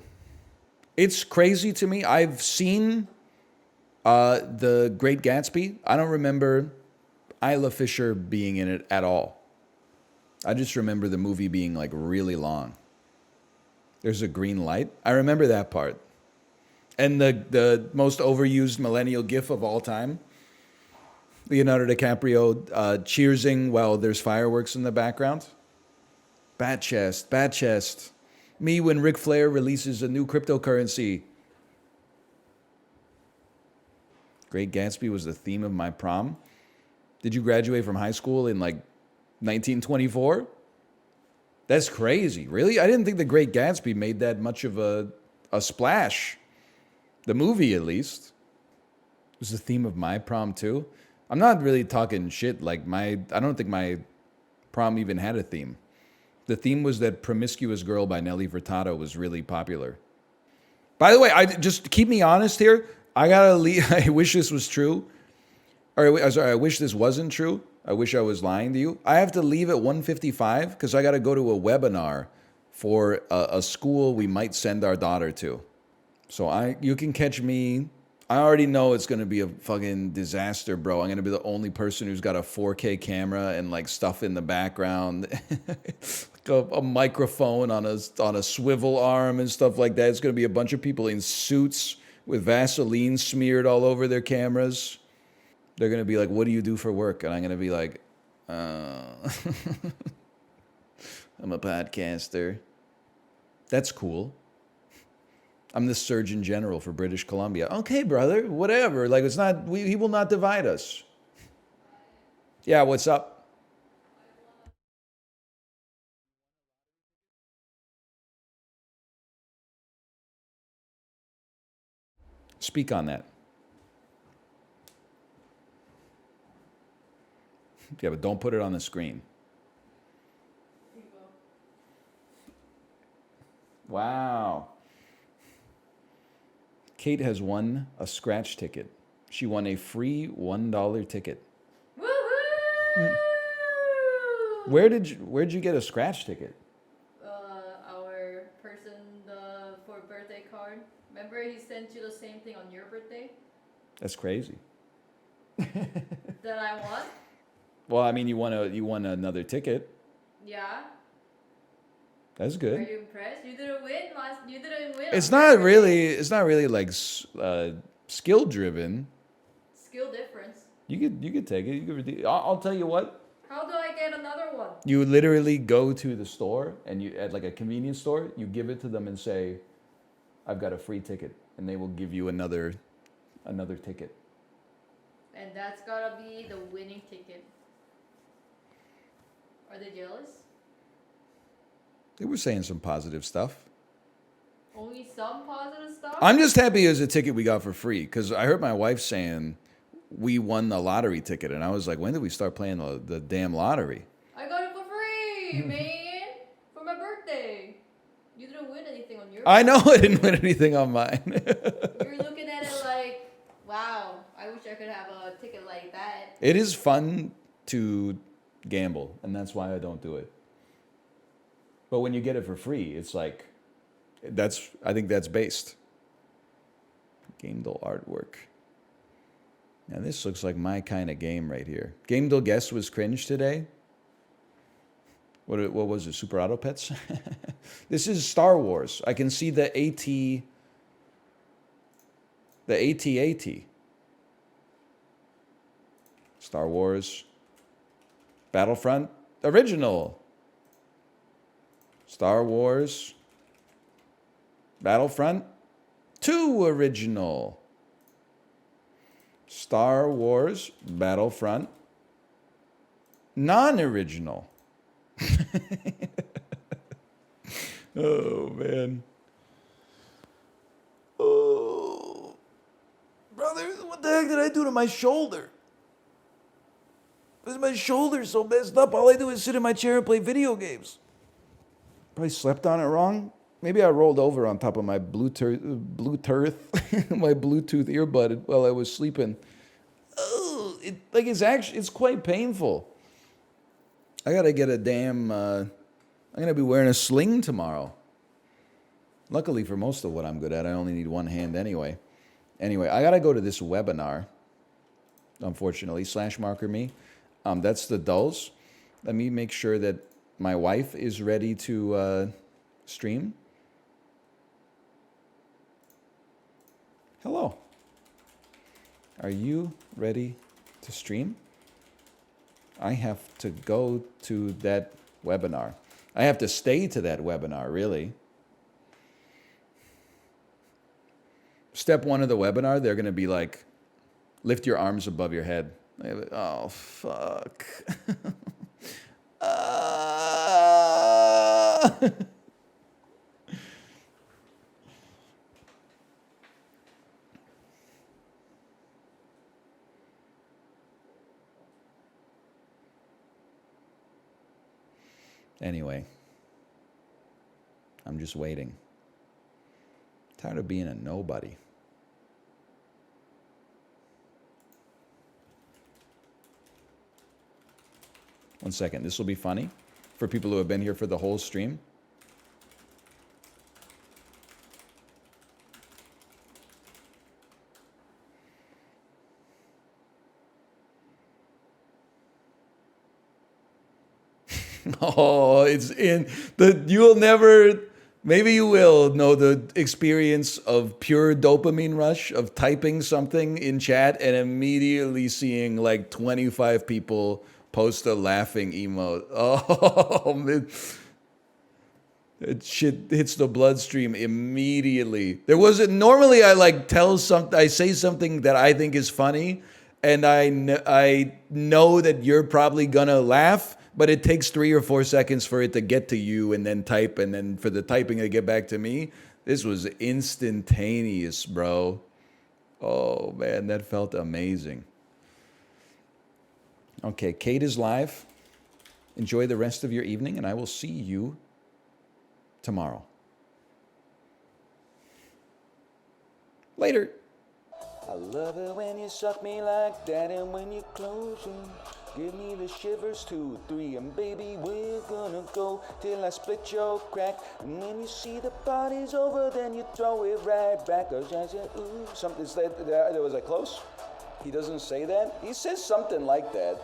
It's crazy to me. I've seen The Great Gatsby. I don't remember Isla Fisher being in it at all. I just remember the movie being like really long. There's a green light. I remember that part. And the most overused millennial gif of all time. Leonardo DiCaprio cheersing while there's fireworks in the background. Bat chest, bat chest. Me when Ric Flair releases a new cryptocurrency. Great Gatsby was the theme of my prom. Did you graduate from high school in like 1924? That's crazy. Really? I didn't think The Great Gatsby made that much of a splash. The movie, at least. It was the theme of my prom, too. I'm not really talking shit. Like, I don't think my prom even had a theme. The theme was that Promiscuous Girl by Nelly Furtado was really popular. By the way, just keep me honest here. I gotta leave. I wish this was true. Or, sorry, I wish this wasn't true. I wish I was lying to you. I have to leave at 1:55 because I got to go to a webinar for a school we might send our daughter to. So you can catch me. I already know it's going to be a fucking disaster, bro. I'm going to be the only person who's got a 4K camera and like stuff in the background. Like a microphone on a swivel arm and stuff like that. It's going to be a bunch of people in suits with Vaseline smeared all over their cameras. They're going to be like, what do you do for work? And I'm going to be like, I'm a podcaster. That's cool. I'm the Surgeon General for British Columbia. Okay, brother, whatever. Like, it's not, he will not divide us. Yeah, what's up? Speak on that. Yeah, but don't put it on the screen. Wow. Kate has won a scratch ticket. She won a free $1 ticket. Woohoo! Where'd you get a scratch ticket? Our person for birthday card. Remember he sent you the same thing on your birthday? That's crazy. That I won? Well, I mean, you won another ticket. Yeah. That's Are good. you impressed? You didn't win You didn't win. It's not really like skill driven. Skill difference. You could take it. I'll tell you what. How do I get another one? You literally go to the store and you at like a convenience store. You give it to them and say, "I've got a free ticket," and they will give you another ticket. And that's gotta be the winning ticket. Are they jealous? They were saying some positive stuff. Only some positive stuff? I'm just happy it was a ticket we got for free because I heard my wife saying we won the lottery ticket, and I was like, when did we start playing the damn lottery? I got it for free, man! For my birthday. You didn't win anything on your I know I didn't win anything on mine. You're looking at it like, wow, I wish I could have a ticket like that. It is fun to gamble, and that's why I don't do it. But when you get it for free, it's like, I think that's based. Gamedle artwork. Now this looks like my kind of game right here. Gamedle guest was cringe today. What was it? Super Auto Pets? This is Star Wars. I can see the AT... The AT-AT. Star Wars. Battlefront Original. Star Wars. Battlefront 2 Original. Star Wars Battlefront non-original. Oh, man. Oh. Brother, what the heck did I do to my shoulder? Why is my shoulder so messed up? All I do is sit in my chair and play video games. Probably slept on it wrong. Maybe I rolled over on top of my Bluetooth my Bluetooth earbud while I was sleeping. Oh, it's quite painful. I gotta get a damn. I'm gonna be wearing a sling tomorrow. Luckily for most of what I'm good at, I only need one hand anyway. Anyway, I gotta go to this webinar. Unfortunately, /marker me. That's the dulls. Let me make sure that my wife is ready to stream. Hello. Are you ready to stream? I have to go to that webinar. I have to stay to that webinar, really. Step 1 of the webinar, they're going to be like, lift your arms above your head. Oh, fuck. Anyway, I'm just waiting. Tired of being a nobody. One second, this will be funny for people who have been here for the whole stream. Oh, it's in the, you'll never, maybe you will know the experience of pure dopamine rush of typing something in chat and immediately seeing like 25 people post a laughing emote. Oh, man. It shit hits the bloodstream immediately. There wasn't, normally I like I say something that I think is funny and I know that you're probably gonna laugh, but it takes 3 or 4 seconds for it to get to you and then type and then for the typing to get back to me. This was instantaneous, bro. Oh, man, that felt amazing. Okay, Kate is live. Enjoy the rest of your evening, and I will see you tomorrow. Later. I love it when you suck me like that and when you close them. Give me the shivers 2, 3, and baby, we're gonna go till I split your crack. And when you see the party's over, then you throw it right back. Cause I said, ooh, something, was I close? He doesn't say that? He says something like that.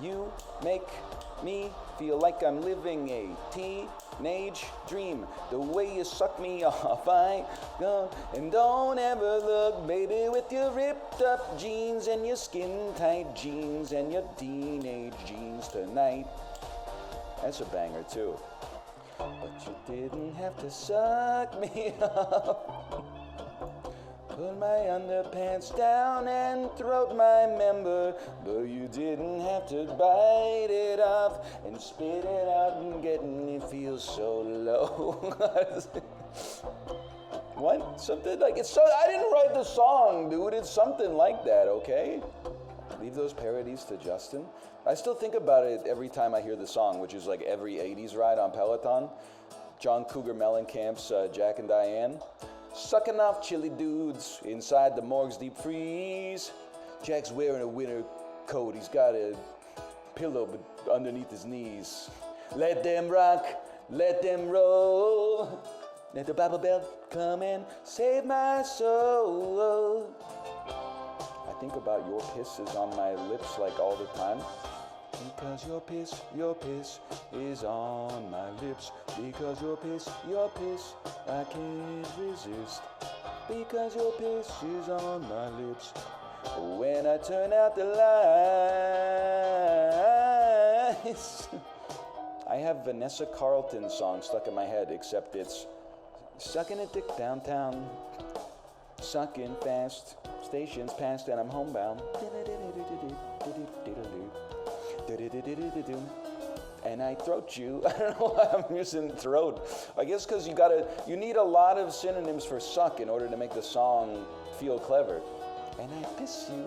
You make me feel like I'm living a teenage dream. The way you suck me off, I go. And don't ever look, baby, with your ripped up jeans and your skin tight jeans and your teenage jeans tonight. That's a banger too. But you didn't have to suck me off. Put my underpants down and throat my member, but you didn't have to bite it off and spit it out and get me feel so low. What? Something like it's so. I didn't write the song, dude. It's something like that, okay? Leave those parodies to Justin. I still think about it every time I hear the song, which is like every 80s ride on Peloton. John Cougar Mellencamp's Jack and Diane. Sucking off chili dudes inside the morgue's deep freeze. Jack's wearing a winter coat. He's got a pillow underneath his knees. Let them rock, let them roll. Let the Bible belt come and save my soul. I think about your kisses on my lips like all the time. Because your piss is on my lips. Because your piss, I can't resist. Because your piss is on my lips. When I turn out the lights. I have Vanessa Carlton's song stuck in my head, except it's sucking a dick downtown, sucking fast, stations past and I'm homebound. And I throat you. I don't know why I'm using throat. I guess because you need a lot of synonyms for suck in order to make the song feel clever. And I piss you.